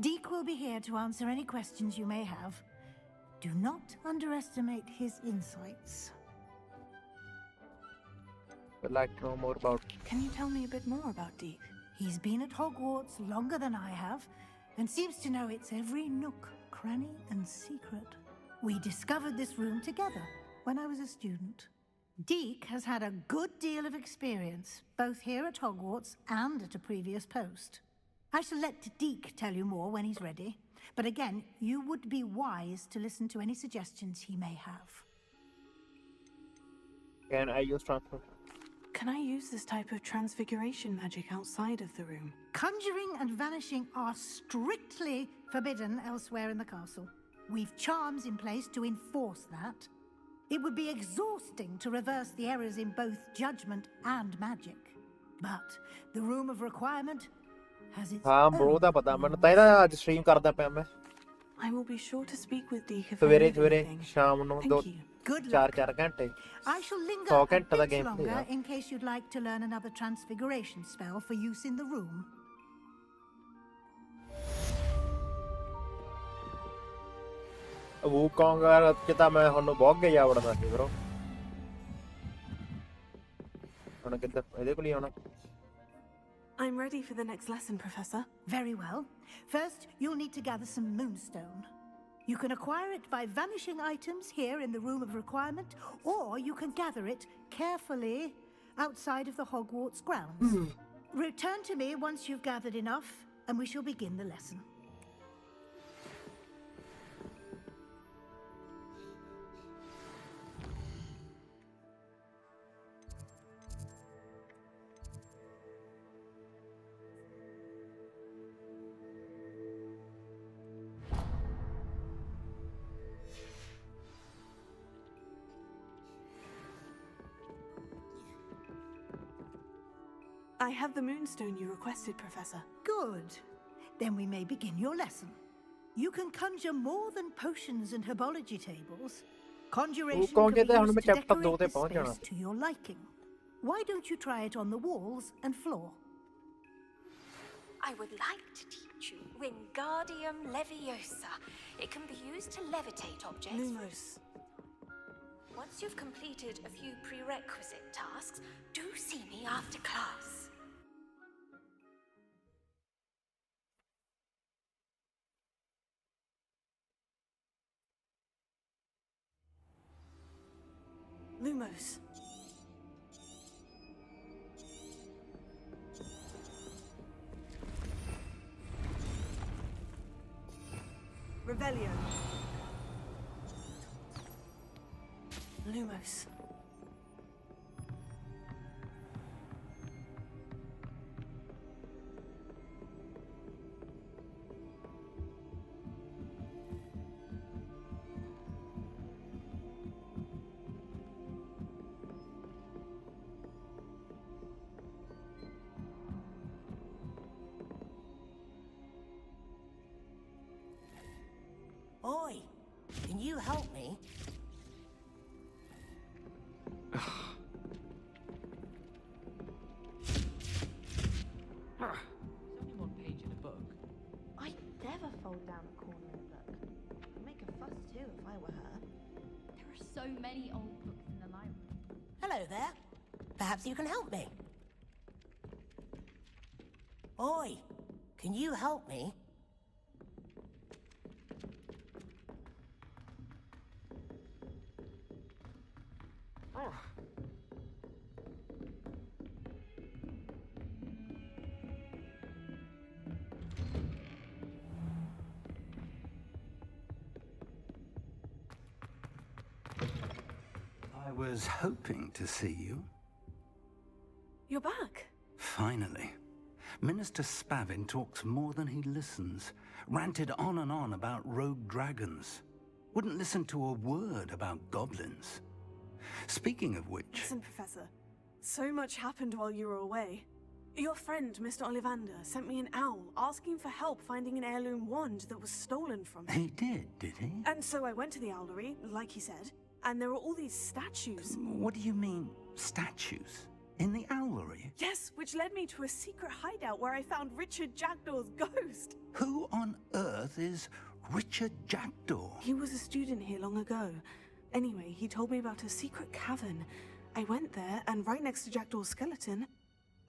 [SPEAKER 13] Deek will be here to answer any questions you may have. Do not underestimate his insights.
[SPEAKER 1] I'd like to know more about...
[SPEAKER 6] Can you tell me a bit more about Deek?
[SPEAKER 13] He's been at Hogwarts longer than I have, and seems to know its every nook, cranny, and secret. We discovered this room together when I was a student. Deek has had a good deal of experience, both here at Hogwarts and at a previous post. I shall let Deek tell you more when he's ready, but again, you would be wise to listen to any suggestions he may have.
[SPEAKER 1] Can I use transfer?
[SPEAKER 6] Can I use this type of transfiguration magic outside of the room?
[SPEAKER 13] Conjuring and vanishing are strictly forbidden elsewhere in the castle. We've charms in place to enforce that. It would be exhausting to reverse the errors in both judgment and magic. But the Room of Requirement has its
[SPEAKER 1] हाँ bro ਦਾ ਪਤਾ ਮੈਨੂੰ ਤਾਂ ਇਹਦਾ ਅੱਜ stream ਕਰਦਾ ਪਿਆ ਮੈਂ
[SPEAKER 6] I will be sure to speak with Deek if I
[SPEAKER 1] ਸਵੇਰੇ
[SPEAKER 6] need
[SPEAKER 1] ਸਵੇਰੇ
[SPEAKER 6] anything.
[SPEAKER 1] ਸ਼ਾਮ ਨੂੰ
[SPEAKER 6] Thank you.
[SPEAKER 1] 4 ਘੰਟੇ
[SPEAKER 13] I shall linger
[SPEAKER 1] 100
[SPEAKER 13] a
[SPEAKER 1] ਘੰਟੇ ਦਾ
[SPEAKER 13] bit
[SPEAKER 1] game
[SPEAKER 13] longer
[SPEAKER 1] ਪਲੇਆ
[SPEAKER 13] in case you'd like to learn another transfiguration spell for use in the room.
[SPEAKER 1] Wukong kita मैं हन्नो बहुत गया बड़ा था bro. हन्नो किधर इधर को लिया ना?
[SPEAKER 6] I'm ready for the next lesson, Professor.
[SPEAKER 13] Very well. First, you'll need to gather some moonstone. You can acquire it by vanishing items here in the Room of Requirement, or you can gather it carefully outside of the Hogwarts grounds. Return to me once you've gathered enough, and we shall begin the lesson.
[SPEAKER 6] I have the moonstone you requested, Professor.
[SPEAKER 13] Good. Then we may begin your lesson. You can conjure more than potions and herbology tables. Conjuration can be used to decorate the space to your liking. Why don't you try it on the walls and floor?
[SPEAKER 9] I would like to teach you Wingardium Leviosa. It can be used to levitate objects.
[SPEAKER 6] Lumos.
[SPEAKER 9] Once you've completed a few prerequisite tasks, do see me after class.
[SPEAKER 6] Lumos. Revelio. Lumos.
[SPEAKER 5] Oi, can you help me?
[SPEAKER 8] There's only one page in a book.
[SPEAKER 3] I'd never fold down a corner of a book. I'd make a fuss too if I were her.
[SPEAKER 9] There are so many old books in the library.
[SPEAKER 5] Hello there. Perhaps you can help me. Oi, can you help me?
[SPEAKER 14] I was hoping to see you.
[SPEAKER 6] You're back.
[SPEAKER 14] Finally. Minister Spavin talks more than he listens. Ranted on and on about rogue dragons. Wouldn't listen to a word about goblins. Speaking of which...
[SPEAKER 6] Listen, Professor. So much happened while you were away. Your friend, Mr. Ollivander, sent me an owl asking for help finding an heirloom wand that was stolen from him.
[SPEAKER 14] He did he?
[SPEAKER 6] And so I went to the owlery, like he said, and there were all these statues.
[SPEAKER 14] What do you mean, statues? In the owlery?
[SPEAKER 6] Yes, which led me to a secret hideout where I found Richard Jackdaw's ghost.
[SPEAKER 14] Who on earth is Richard Jackdaw?
[SPEAKER 6] He was a student here long ago. Anyway, he told me about a secret cavern. I went there, and right next to Jackdaw's skeleton,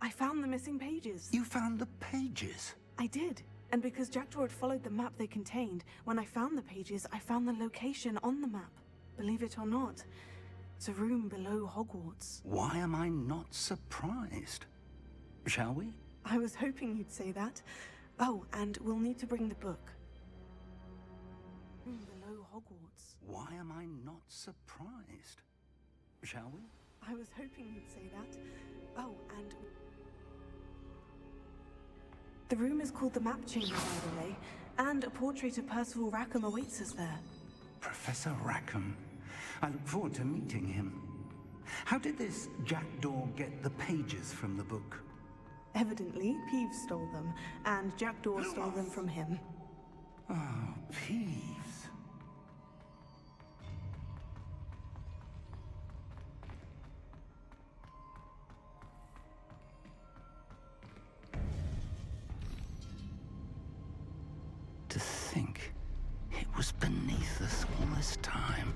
[SPEAKER 6] I found the missing pages.
[SPEAKER 14] You found the pages?
[SPEAKER 6] I did. And because Jackdaw had followed the map they contained, when I found the pages, I found the location on the map. Believe it or not, it's a room below Hogwarts.
[SPEAKER 14] Why am I not surprised? Shall we?
[SPEAKER 6] I was hoping you'd say that. Oh, and we'll need to bring the book. Room below Hogwarts.
[SPEAKER 14] Why am I not surprised? Shall we?
[SPEAKER 6] I was hoping you'd say that. Oh, and... the room is called the Map Chamber, by the way, and a portrait of Percival Rackham awaits us there.
[SPEAKER 14] Professor Rackham. I look forward to meeting him. How did this Jackdaw get the pages from the book?
[SPEAKER 6] Evidently, Peeves stole them, and Jackdaw stole them from him.
[SPEAKER 14] Oh, Peeves. To think, it was beneath us all this time.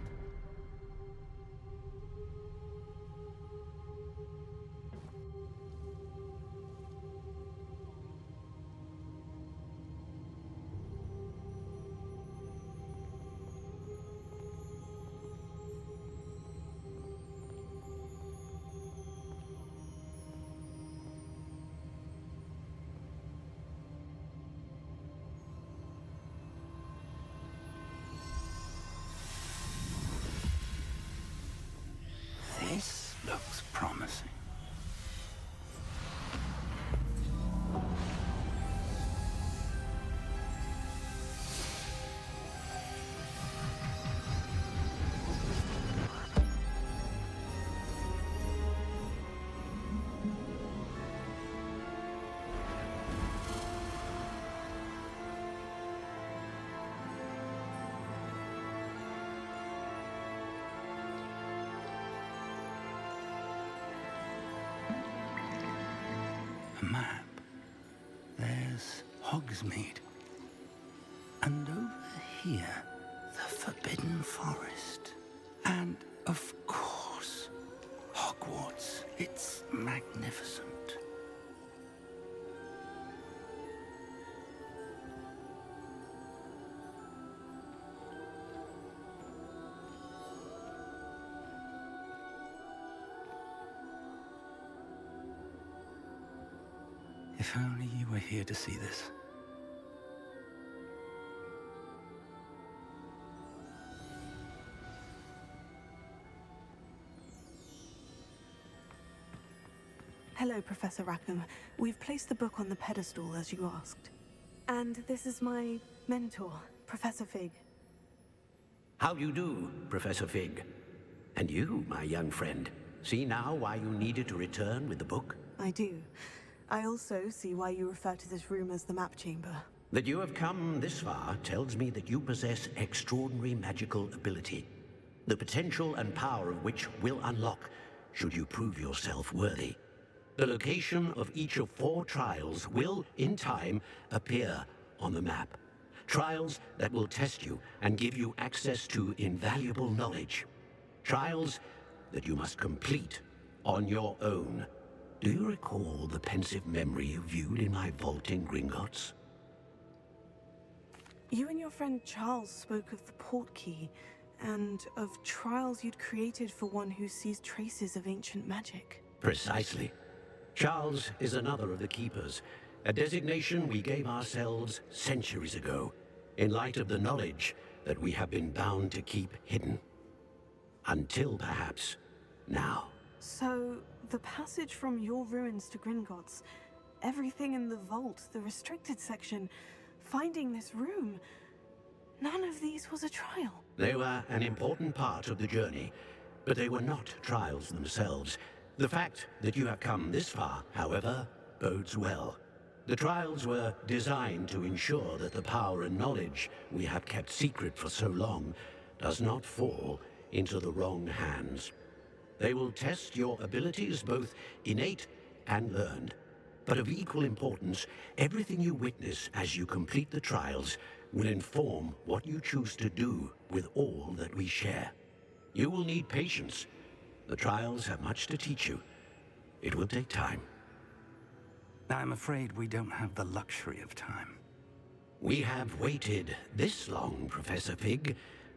[SPEAKER 14] This looks promising. A map. There's Hogsmeade. And over here, the Forbidden Forest. And, of course, Hogwarts. It's magnificent. If only you were here to see this.
[SPEAKER 6] Hello, Professor Rackham. We've placed the book on the pedestal as you asked. And this is my mentor, Professor Fig.
[SPEAKER 15] How do you do, Professor Fig? And you, my young friend, see now why you needed to return with the book?
[SPEAKER 6] I do. I also see why you refer to this room as the map chamber.
[SPEAKER 15] That you have come this far tells me that you possess extraordinary magical ability, the potential and power of which will unlock should you prove yourself worthy. The location of each of 4 trials will, in time, appear on the map. Trials that will test you and give you access to invaluable knowledge. Trials that you must complete on your own. Do you recall the pensive memory you viewed in my vault in Gringotts?
[SPEAKER 6] You and your friend Charles spoke of the portkey, and of trials you'd created for one who sees traces of ancient magic.
[SPEAKER 15] Precisely. Charles is another of the Keepers, a designation we gave ourselves centuries ago, in light of the knowledge that we have been bound to keep hidden. Until perhaps now.
[SPEAKER 6] So, the passage from your ruins to Gringotts, everything in the vault, the restricted section, finding this room, none of these was a trial.
[SPEAKER 15] They were an important part of the journey, but they were not trials themselves. The fact that you have come this far, however, bodes well. The trials were designed to ensure that the power and knowledge we have kept secret for so long does not fall into the wrong hands. They will test your abilities, both innate and learned. But of equal importance, everything you witness as you complete the trials will inform what you choose to do with all that we share. You will need patience. The trials have much to teach you. It will take time.
[SPEAKER 14] I'm afraid we don't have the luxury of time.
[SPEAKER 15] We have waited this long, Professor Fig.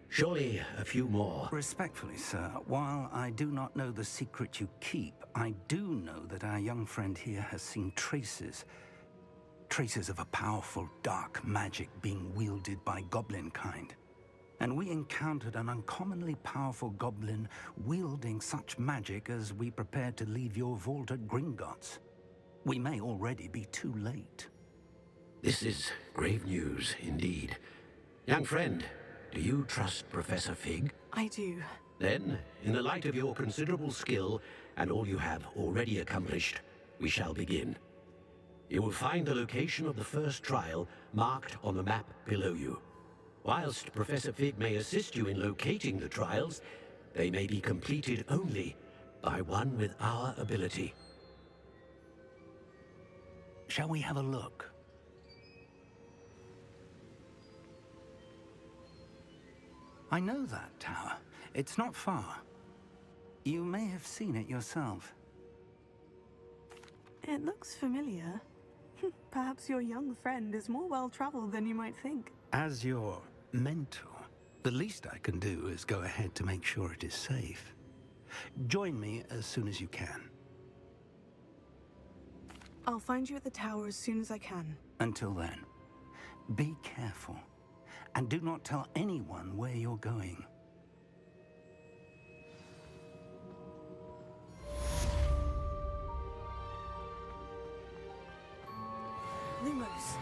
[SPEAKER 15] Surely a few more.
[SPEAKER 14] Respectfully, sir, while I do not know the secret you keep, I do know that our young friend here has seen traces of a powerful dark magic being wielded by goblin kind. And we encountered an uncommonly powerful goblin wielding such magic as we prepared to leave your vault at Gringotts. We may already be too late.
[SPEAKER 15] This is grave news indeed. Young friend, do you trust Professor Fig?
[SPEAKER 6] I do.
[SPEAKER 15] Then, in the light of your considerable skill and all you have already accomplished, we shall begin. You will find the location of the first trial marked on the map below you. Whilst Professor Fig may assist you in locating the trials, they may be completed only by one with our ability.
[SPEAKER 14] Shall we have a look? I know that tower. It's not far. You may have seen it yourself.
[SPEAKER 6] It looks familiar. Perhaps your young friend is more well-traveled than you might think.
[SPEAKER 14] As your mentor, the least I can do is go ahead to make sure it is safe. Join me as soon as you can.
[SPEAKER 6] I'll find you at the tower as soon as I can.
[SPEAKER 14] Until then, be careful. And do not tell anyone where you're going.
[SPEAKER 6] Lumos.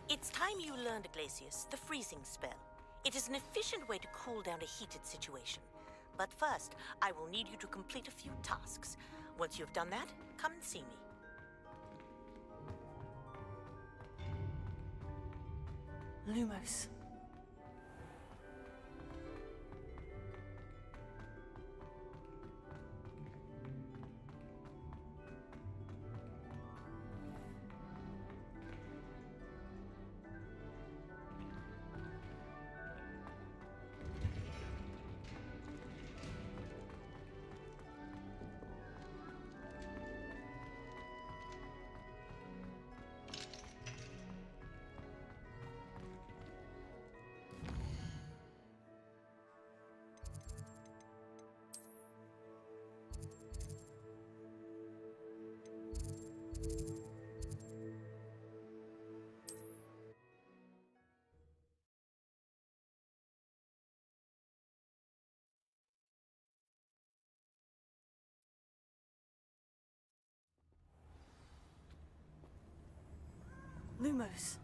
[SPEAKER 2] It's time you learned, Glacius, the freezing spell. It is an efficient way to cool down a heated situation. But first, I will need you to complete a few tasks. Once you've done that, come and see me.
[SPEAKER 6] Lumos. Lumos.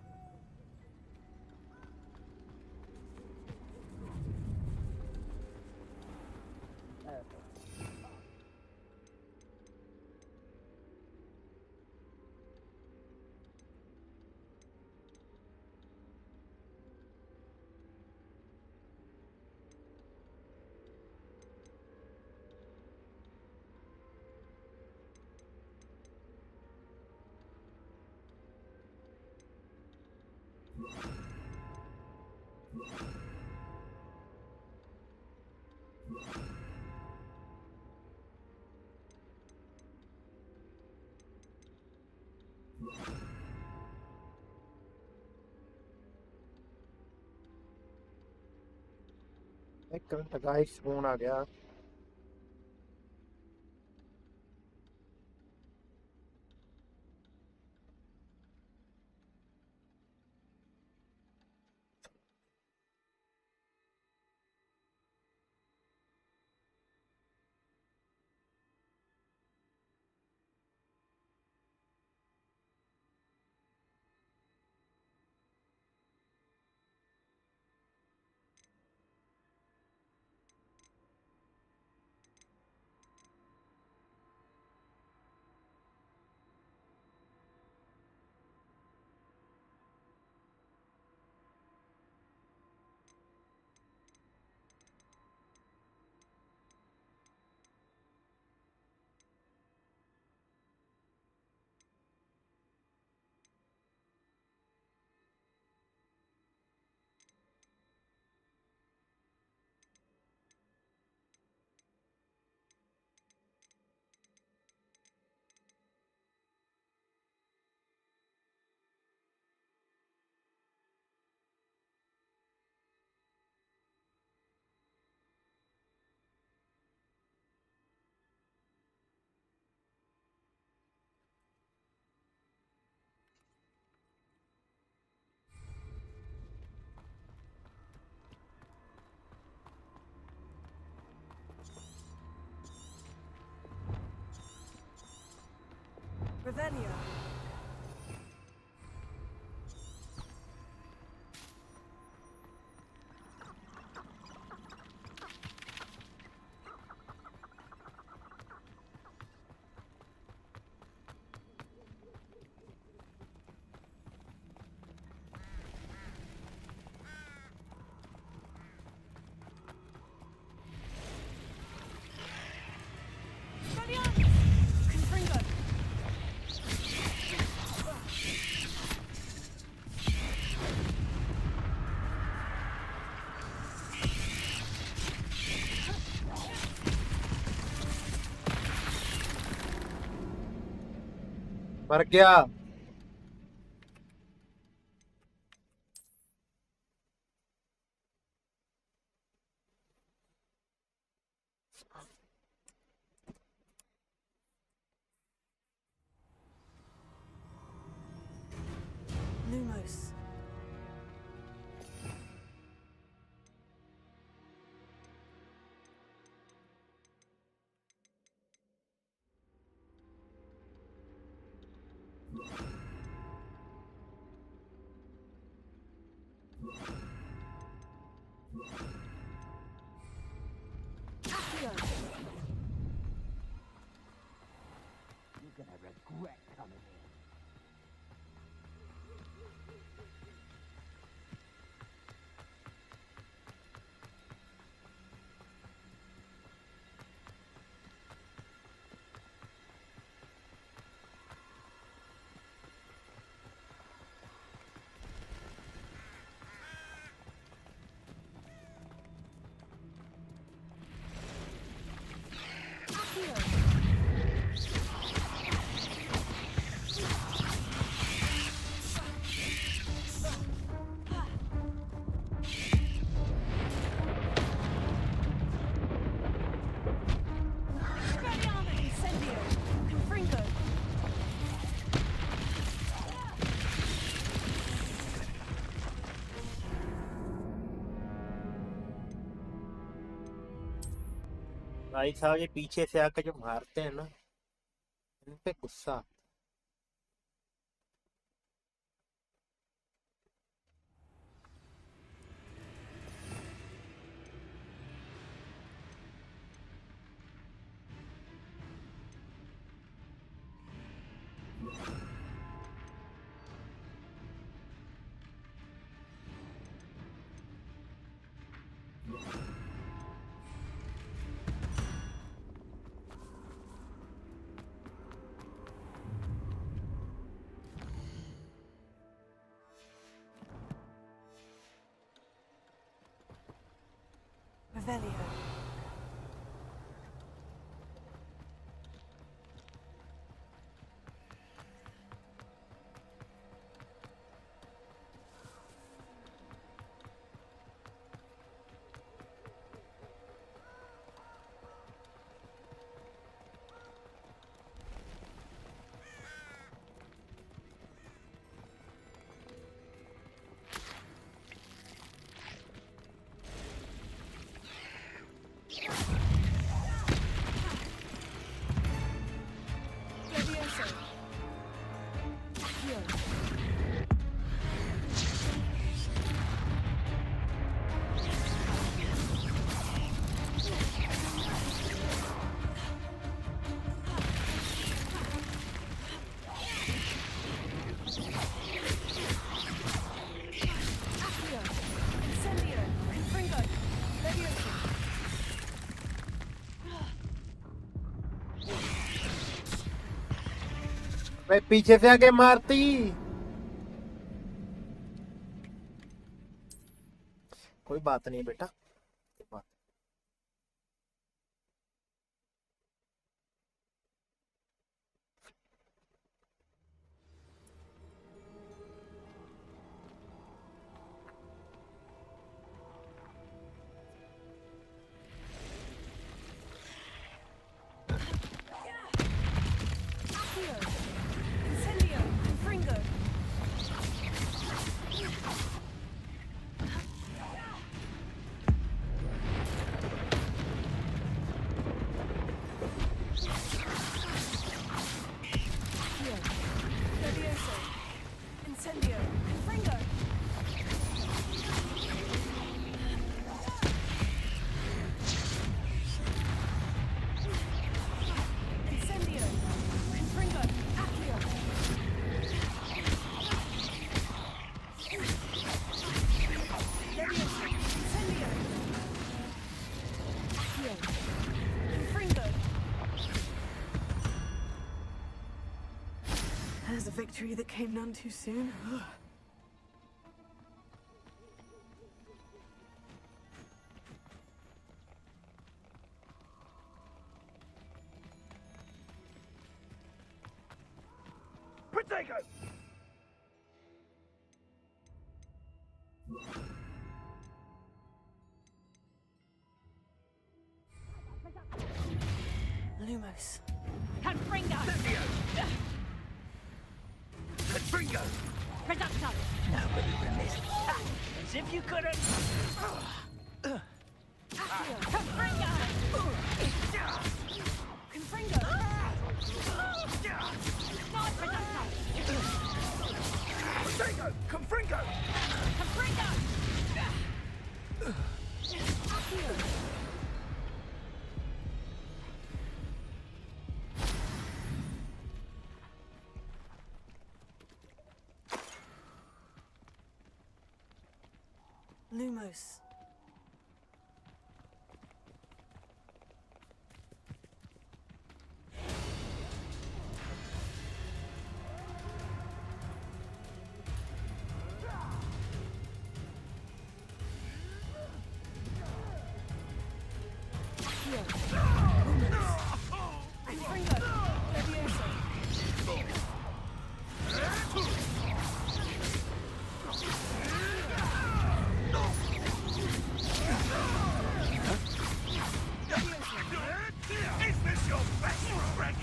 [SPEAKER 1] एक minute guys, phone आ गया।
[SPEAKER 6] Revelio.
[SPEAKER 1] मर गया।
[SPEAKER 6] Lumos.
[SPEAKER 11] You're gonna regret coming here.
[SPEAKER 1] भाई साहब ये पीछे से आकर जो मारते हैं ना, इन पे गुस्सा।
[SPEAKER 6] Revelio.
[SPEAKER 1] भाई पीछे से आके मारती। कोई बात नहीं बेटा, कोई बात।
[SPEAKER 6] There's a victory that came none too soon.
[SPEAKER 11] Protego!
[SPEAKER 6] Lumos.
[SPEAKER 2] Confringo!
[SPEAKER 11] Confringo!
[SPEAKER 2] Reducto!
[SPEAKER 11] Nobody remiss. As if you couldn't.
[SPEAKER 2] Confringo! Confringo! Not Reducto!
[SPEAKER 11] Protego! Confringo!
[SPEAKER 2] Confringo!
[SPEAKER 6] Lumos.
[SPEAKER 11] Is this your best trick?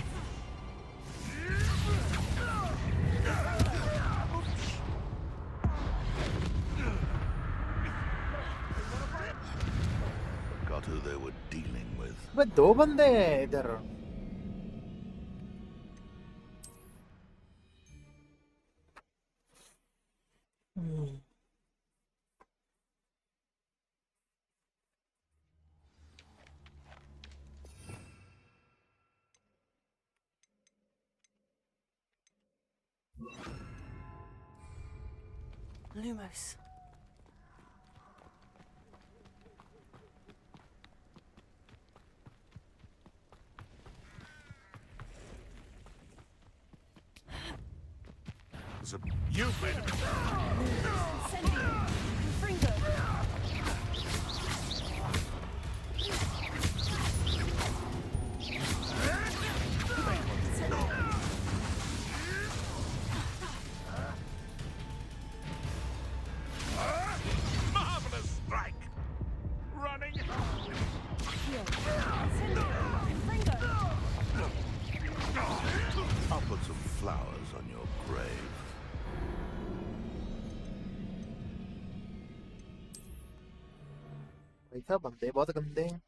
[SPEAKER 16] Got who they were dealing with.
[SPEAKER 1] वे दो बंदे हैं इधर.
[SPEAKER 6] Lumos.
[SPEAKER 16] You made a mistake.
[SPEAKER 2] Confringo!
[SPEAKER 16] Marvelous strike. Running. I'll put some flowers on your grave.
[SPEAKER 1] ऐसा बंदे बहुत गंदे हैं.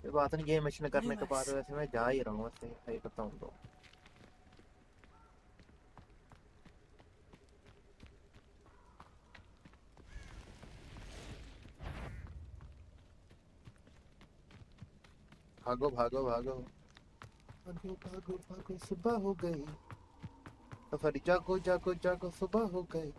[SPEAKER 1] कोई बात नहीं, गेम मिशन करने के बाद वैसे मैं जा ही रहा हूँ, वैसे सही बताऊँ तो. भागो भागो भागो भागो भागो भागो, सुबह हो गई. सफरी जागो जागो जागो, सुबह हो गई.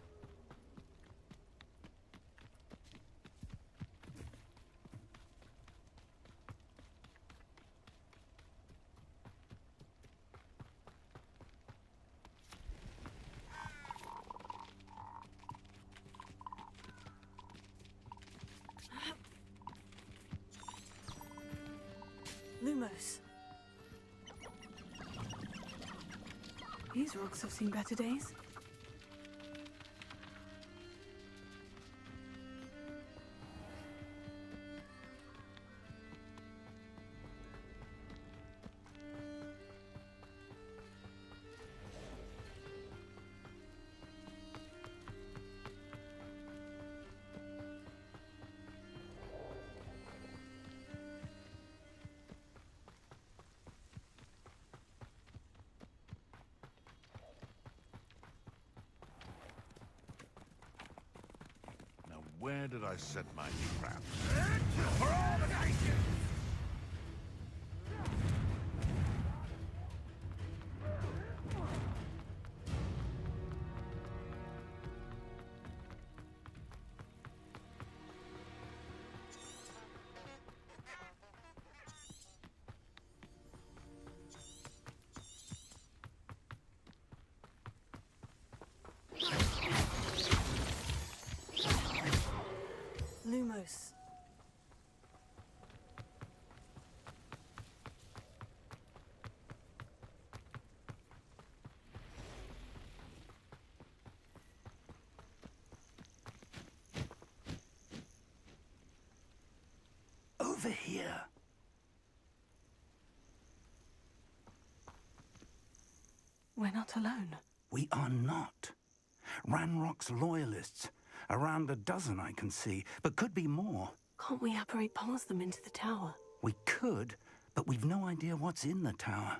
[SPEAKER 6] Lumos. These rocks have seen better days.
[SPEAKER 16] Where did I set my traps? For all the ages!
[SPEAKER 6] Lumos.
[SPEAKER 14] over here.
[SPEAKER 6] We're not alone.
[SPEAKER 14] We are not. Ranrock's loyalists. Around a dozen I can see, but could be more.
[SPEAKER 6] Can't we apparate past them into the tower?
[SPEAKER 14] We could, but we've no idea what's in the tower.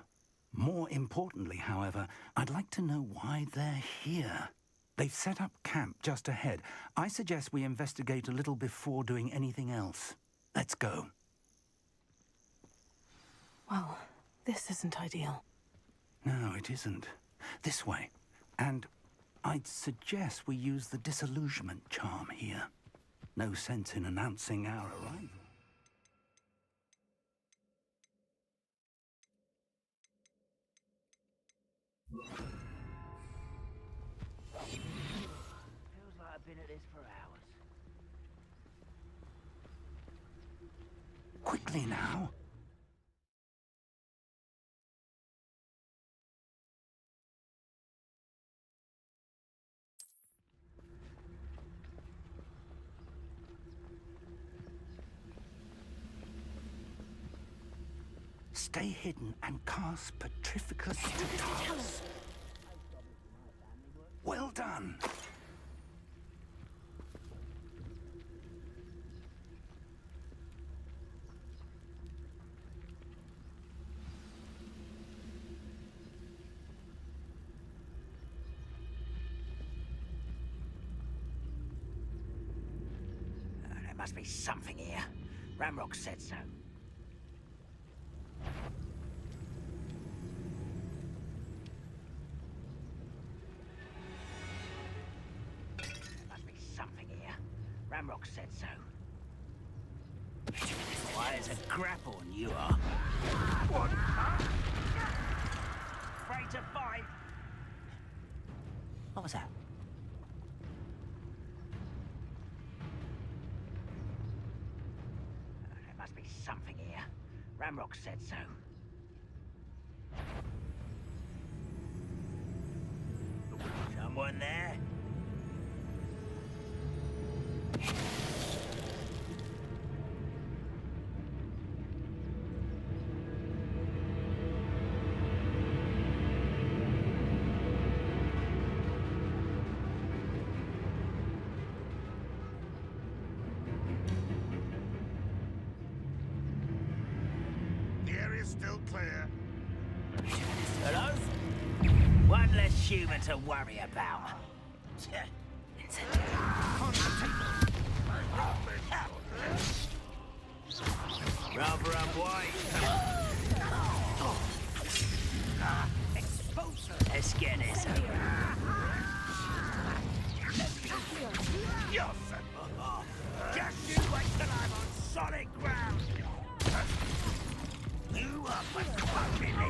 [SPEAKER 14] More importantly, however, I'd like to know why they're here. They've set up camp just ahead. I suggest we investigate a little before doing anything else. Let's go.
[SPEAKER 6] Well, this isn't ideal.
[SPEAKER 14] No, it isn't. This way. And I'd suggest we use the disillusionment charm here. No sense in announcing our arrival.
[SPEAKER 11] Feels like I've been at this for hours.
[SPEAKER 14] Quickly now. Stay hidden and cast Petrificus Totalus. Well done.
[SPEAKER 11] There must be something here. Ramrock said so. Ramrock said so. Why, there's a grapple and you are. What? Afraid to fight? What was that? There must be something here. Ramrock said so. Someone there?
[SPEAKER 16] The area's still clear.
[SPEAKER 11] Hello? One less human to worry about. Rather unwise. Let's get this over.
[SPEAKER 16] Yes! Just you wait till I'm on solid ground!
[SPEAKER 11] You are fucking me!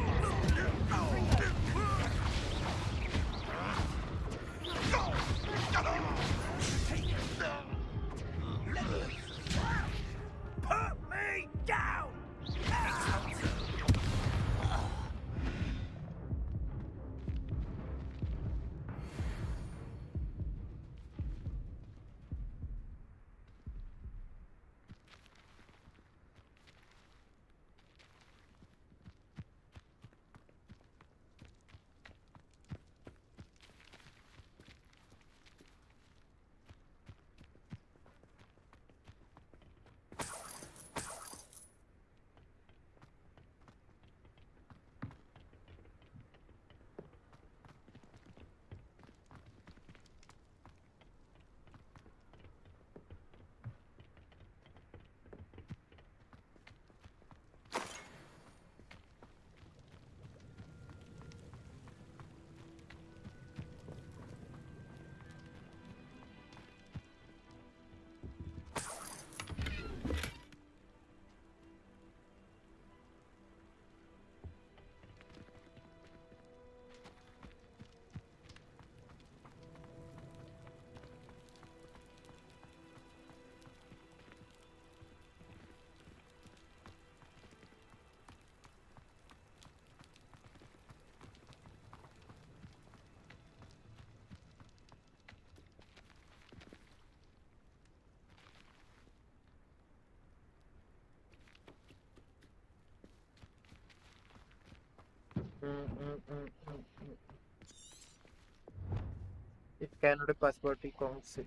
[SPEAKER 1] It cannot be possible to conceal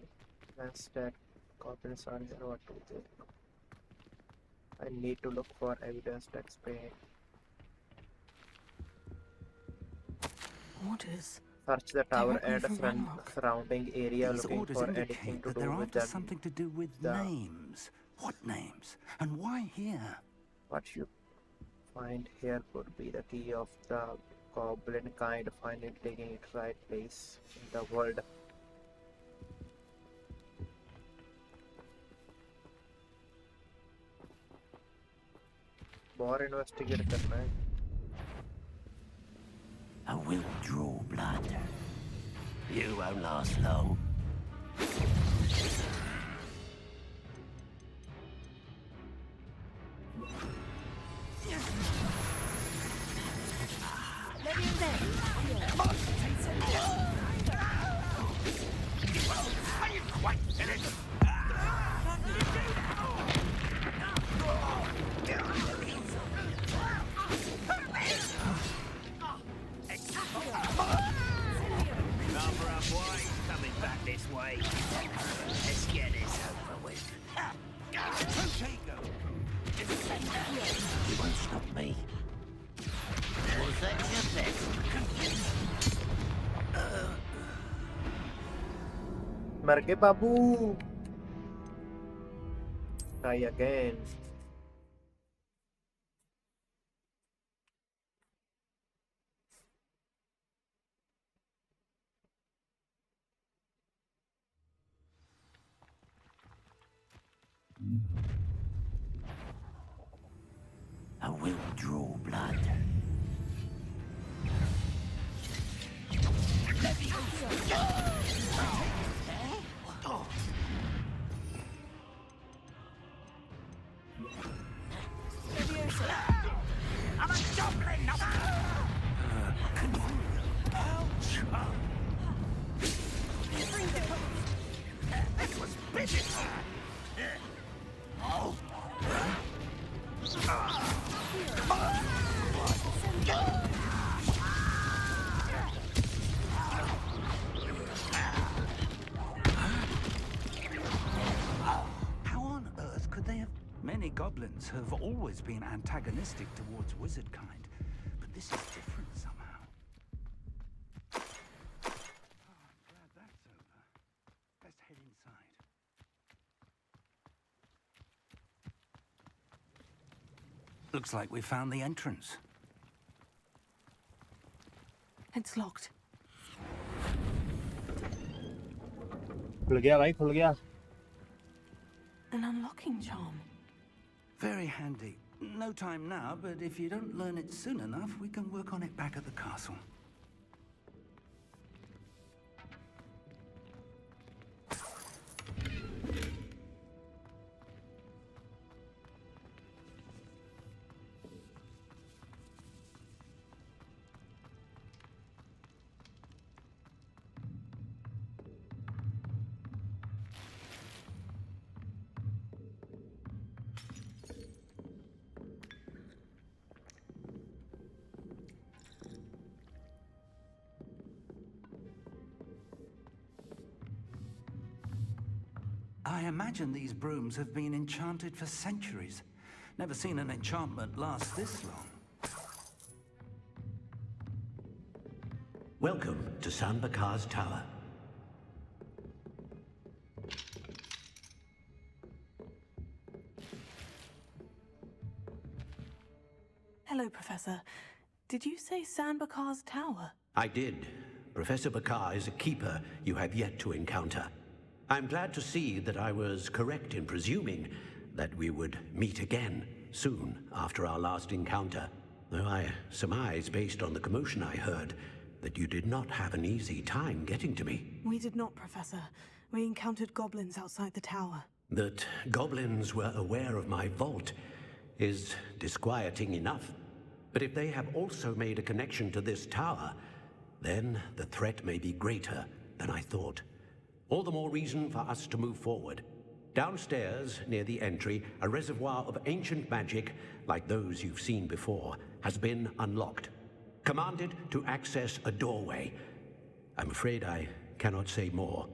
[SPEAKER 1] that goblins are here. What do they do? I need to look for evidence to explain.
[SPEAKER 6] Orders.
[SPEAKER 1] Search the tower
[SPEAKER 6] Directly
[SPEAKER 1] and
[SPEAKER 6] from Ranrock.
[SPEAKER 1] surrounding area
[SPEAKER 14] These
[SPEAKER 1] looking
[SPEAKER 14] orders
[SPEAKER 1] for anything
[SPEAKER 14] indicate
[SPEAKER 1] to
[SPEAKER 14] that
[SPEAKER 1] do
[SPEAKER 14] they're
[SPEAKER 1] with
[SPEAKER 14] after
[SPEAKER 1] the
[SPEAKER 14] something to do with
[SPEAKER 1] the-
[SPEAKER 14] names. What names? And why here?
[SPEAKER 1] what you find here could be the key of the goblin kind, finally taking its right place in the world. more investigate करना है.
[SPEAKER 15] I will draw blood. You won't last long.
[SPEAKER 1] मर गए बाबू. Try again.
[SPEAKER 15] I will draw blood.
[SPEAKER 11] I'm a goblin, not This was business.
[SPEAKER 14] How on earth could they have... Many goblins have always been antagonistic towards wizard kind, but this is different somehow. Oh, I'm glad that's over. Let's head inside. Looks like we found the entrance.
[SPEAKER 6] It's locked.
[SPEAKER 1] खुल गया भाई, खुल गया.
[SPEAKER 6] An unlocking charm.
[SPEAKER 14] Very handy. No time now, but if you don't learn it soon enough, we can work on it back at the castle. I imagine these brooms have been enchanted for centuries. Never seen an enchantment last this long.
[SPEAKER 15] Welcome to San Bakar's Tower.
[SPEAKER 6] Hello, Professor. Did you say San Bakar's Tower?
[SPEAKER 15] I did. Professor Bakar is a keeper you have yet to encounter. I'm glad to see that I was correct in presuming that we would meet again soon after our last encounter, though I surmise, based on the commotion I heard, that you did not have an easy time getting to me.
[SPEAKER 6] We did not, Professor. We encountered goblins outside the tower.
[SPEAKER 15] That goblins were aware of my vault is disquieting enough. But if they have also made a connection to this tower, then the threat may be greater than I thought. All the more reason for us to move forward. Downstairs, near the entry, a reservoir of ancient magic, like those you've seen before, has been unlocked. Commanded to access a doorway. I'm afraid I cannot say more.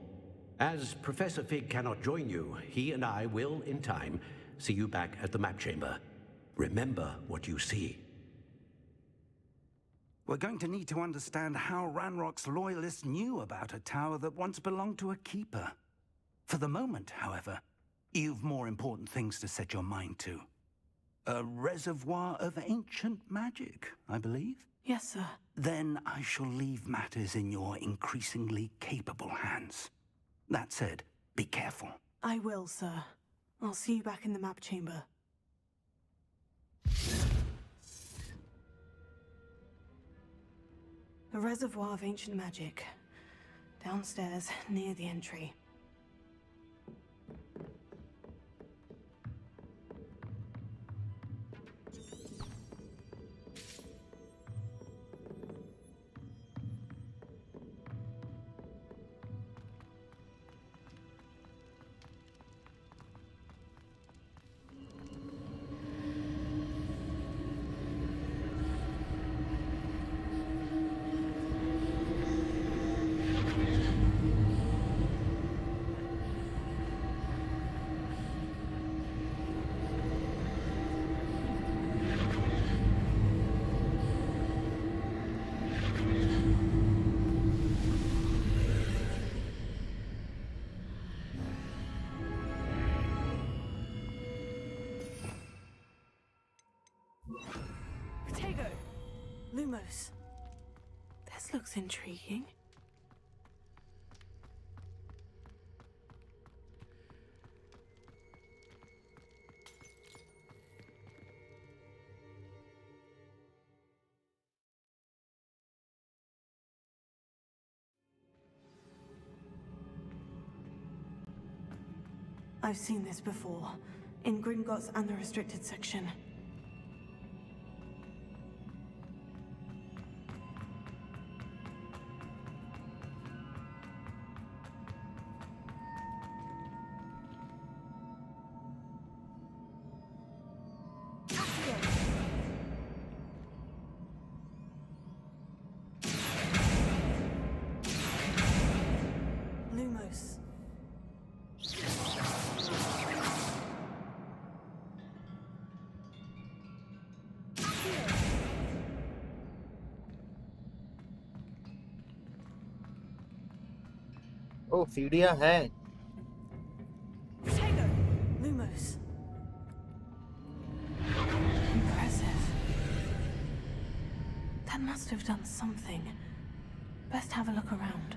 [SPEAKER 15] As Professor Fig cannot join you, he and I will, in time, see you back at the map chamber. Remember what you see.
[SPEAKER 14] We're going to need to understand how Ranrock's loyalists knew about a tower that once belonged to a keeper. For the moment, however, you've more important things to set your mind to. A reservoir of ancient magic, I believe?
[SPEAKER 6] Yes, sir.
[SPEAKER 14] Then I shall leave matters in your increasingly capable hands. That said, be careful.
[SPEAKER 6] I will, sir. I'll see you back in the map chamber. A reservoir of ancient magic. Downstairs, near the entry. Lumos. This looks intriguing. I've seen this before, in Gringotts and the restricted section. Lumos.
[SPEAKER 1] Oh, सीढ़ियां हैं.
[SPEAKER 6] Lumos. Impressive. That must have done something. Best have a look around.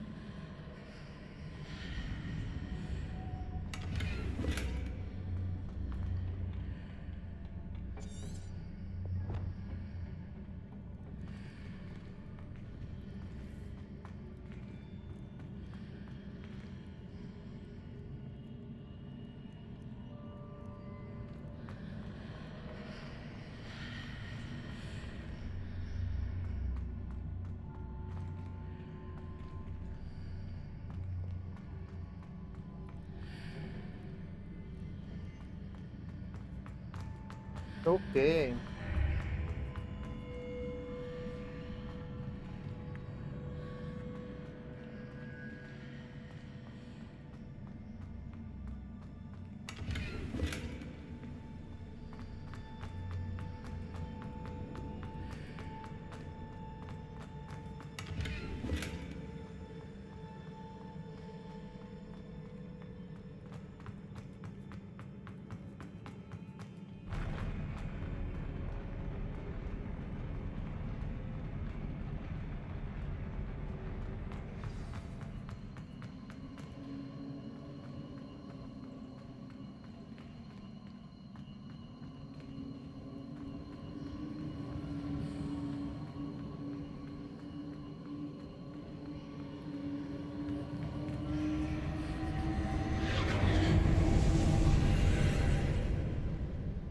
[SPEAKER 1] Okay.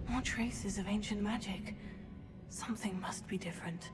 [SPEAKER 6] More traces of ancient magic. Something must be different.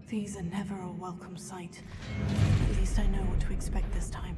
[SPEAKER 6] These are never a welcome sight. At least I know what to expect this time.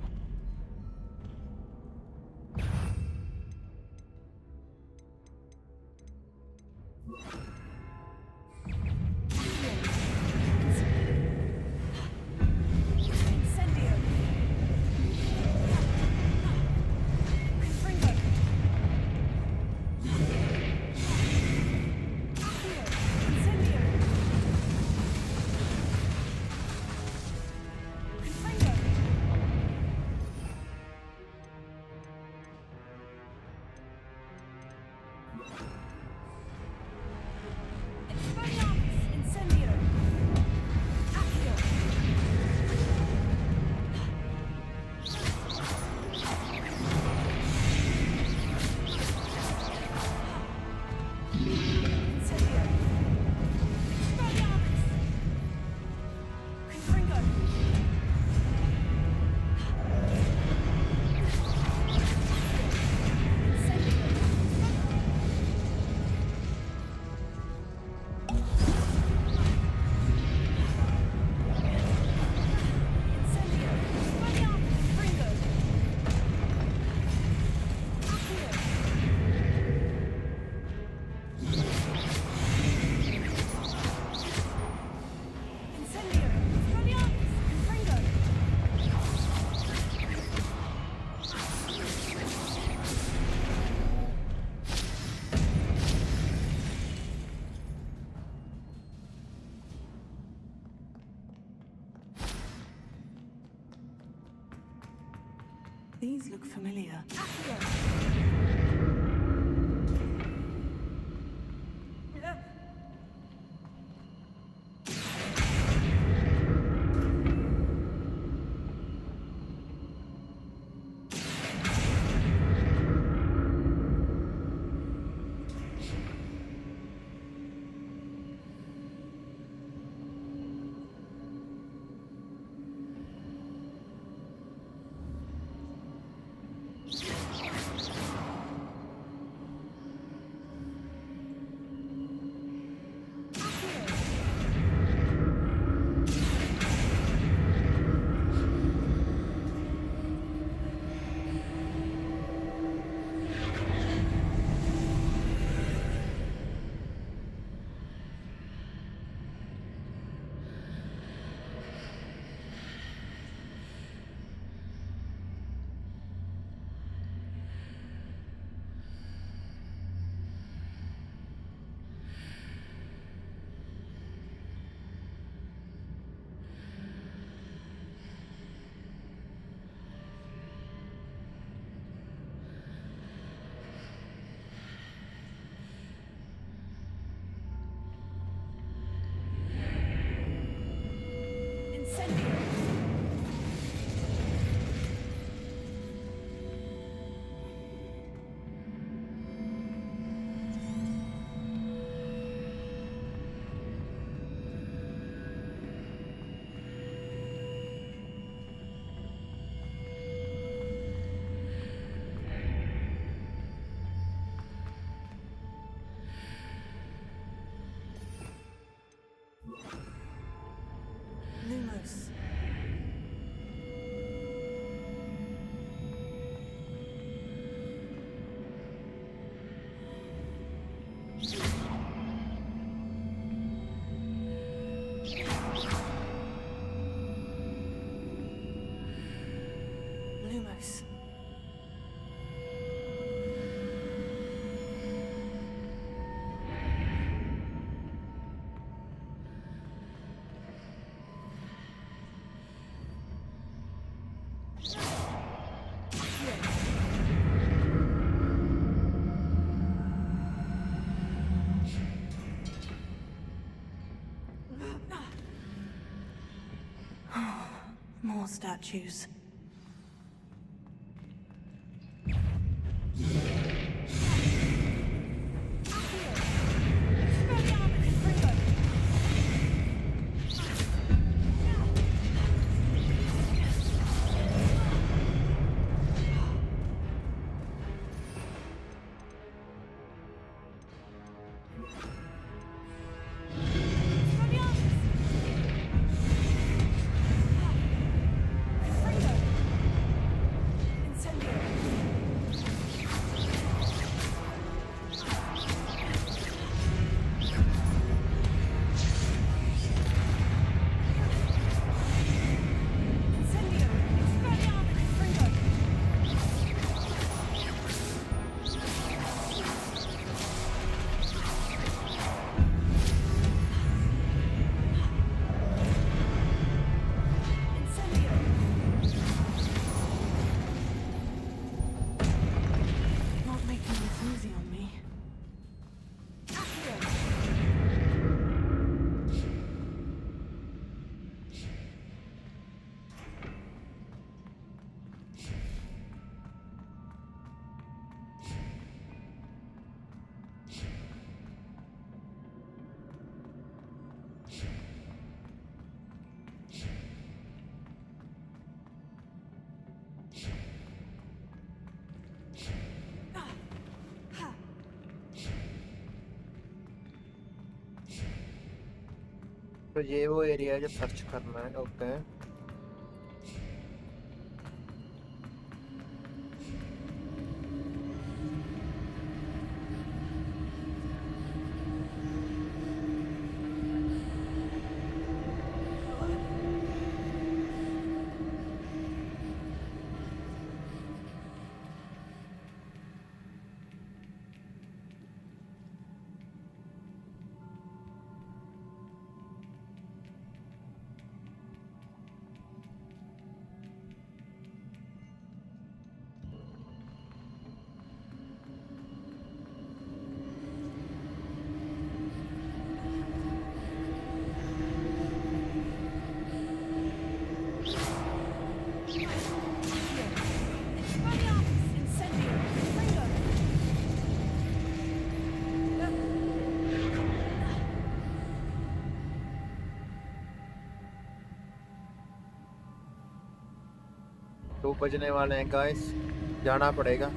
[SPEAKER 6] These look familiar. Lumos. Lumos. More statues.
[SPEAKER 1] तो ये वो area है जो search करना है। Okay तो बजने वाले हैं गाइस, जाना पड़ेगा।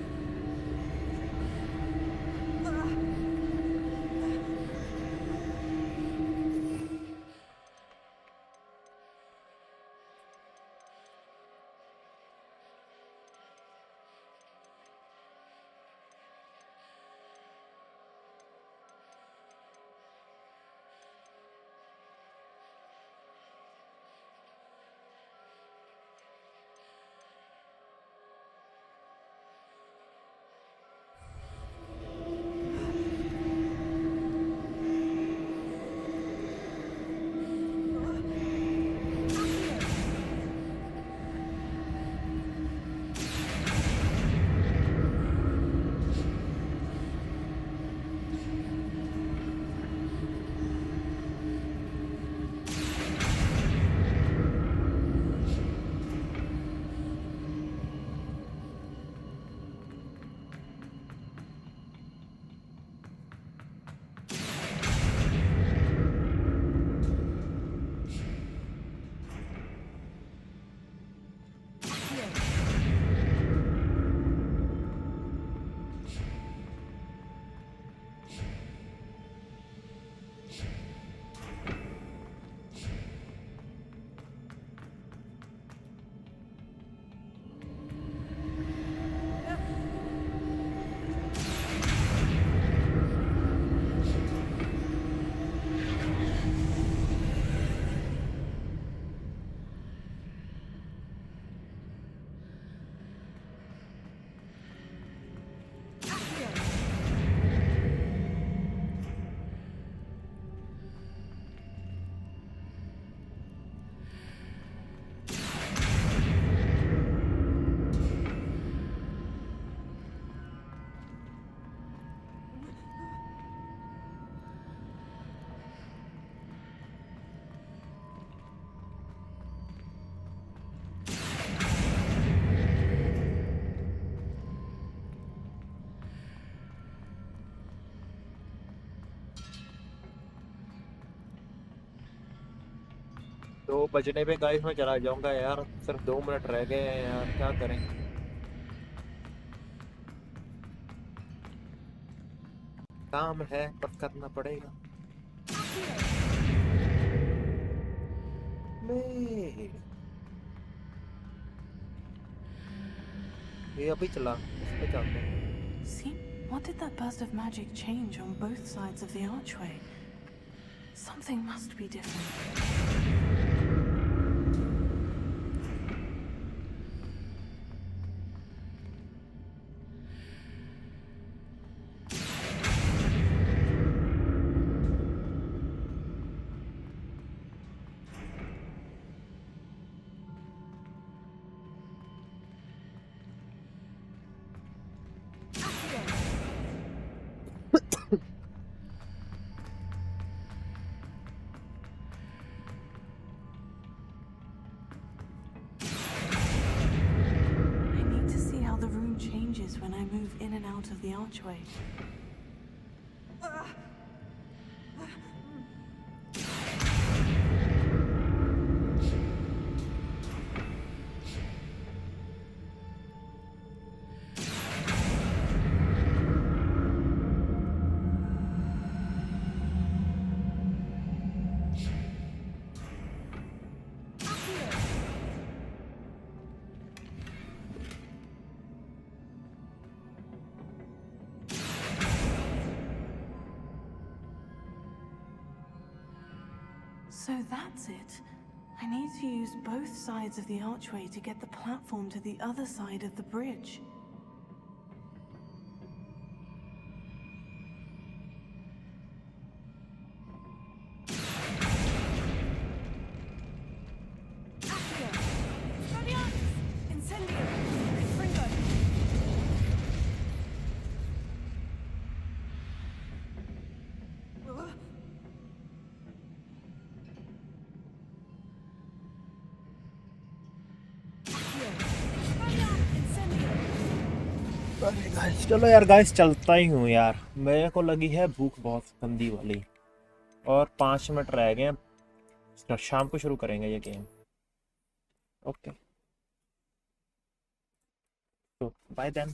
[SPEAKER 1] तो बजने पे गाइस मैं चला जाऊंगा यार, सिर्फ 2 मिनट रह गए हैं यार, क्या करें। काम है पर करना पड़ेगा। नहीं ये अभी चला, इस पे चलते हैं।
[SPEAKER 6] See, what did that burst of magic change on both sides of the archway? Something must be different. Changes when I move in and out of the archway. So that's it. I need to use both sides of the archway to get the platform to the other side of the bridge.
[SPEAKER 1] अरे guys चलो यार guys चलता ही हूँ यार, मेरे को लगी है भूख बहुत गंदी वाली, और 5 मिनट रह गए हैं, शाम को शुरू करेंगे ये गेम। ओके तो बाय देन।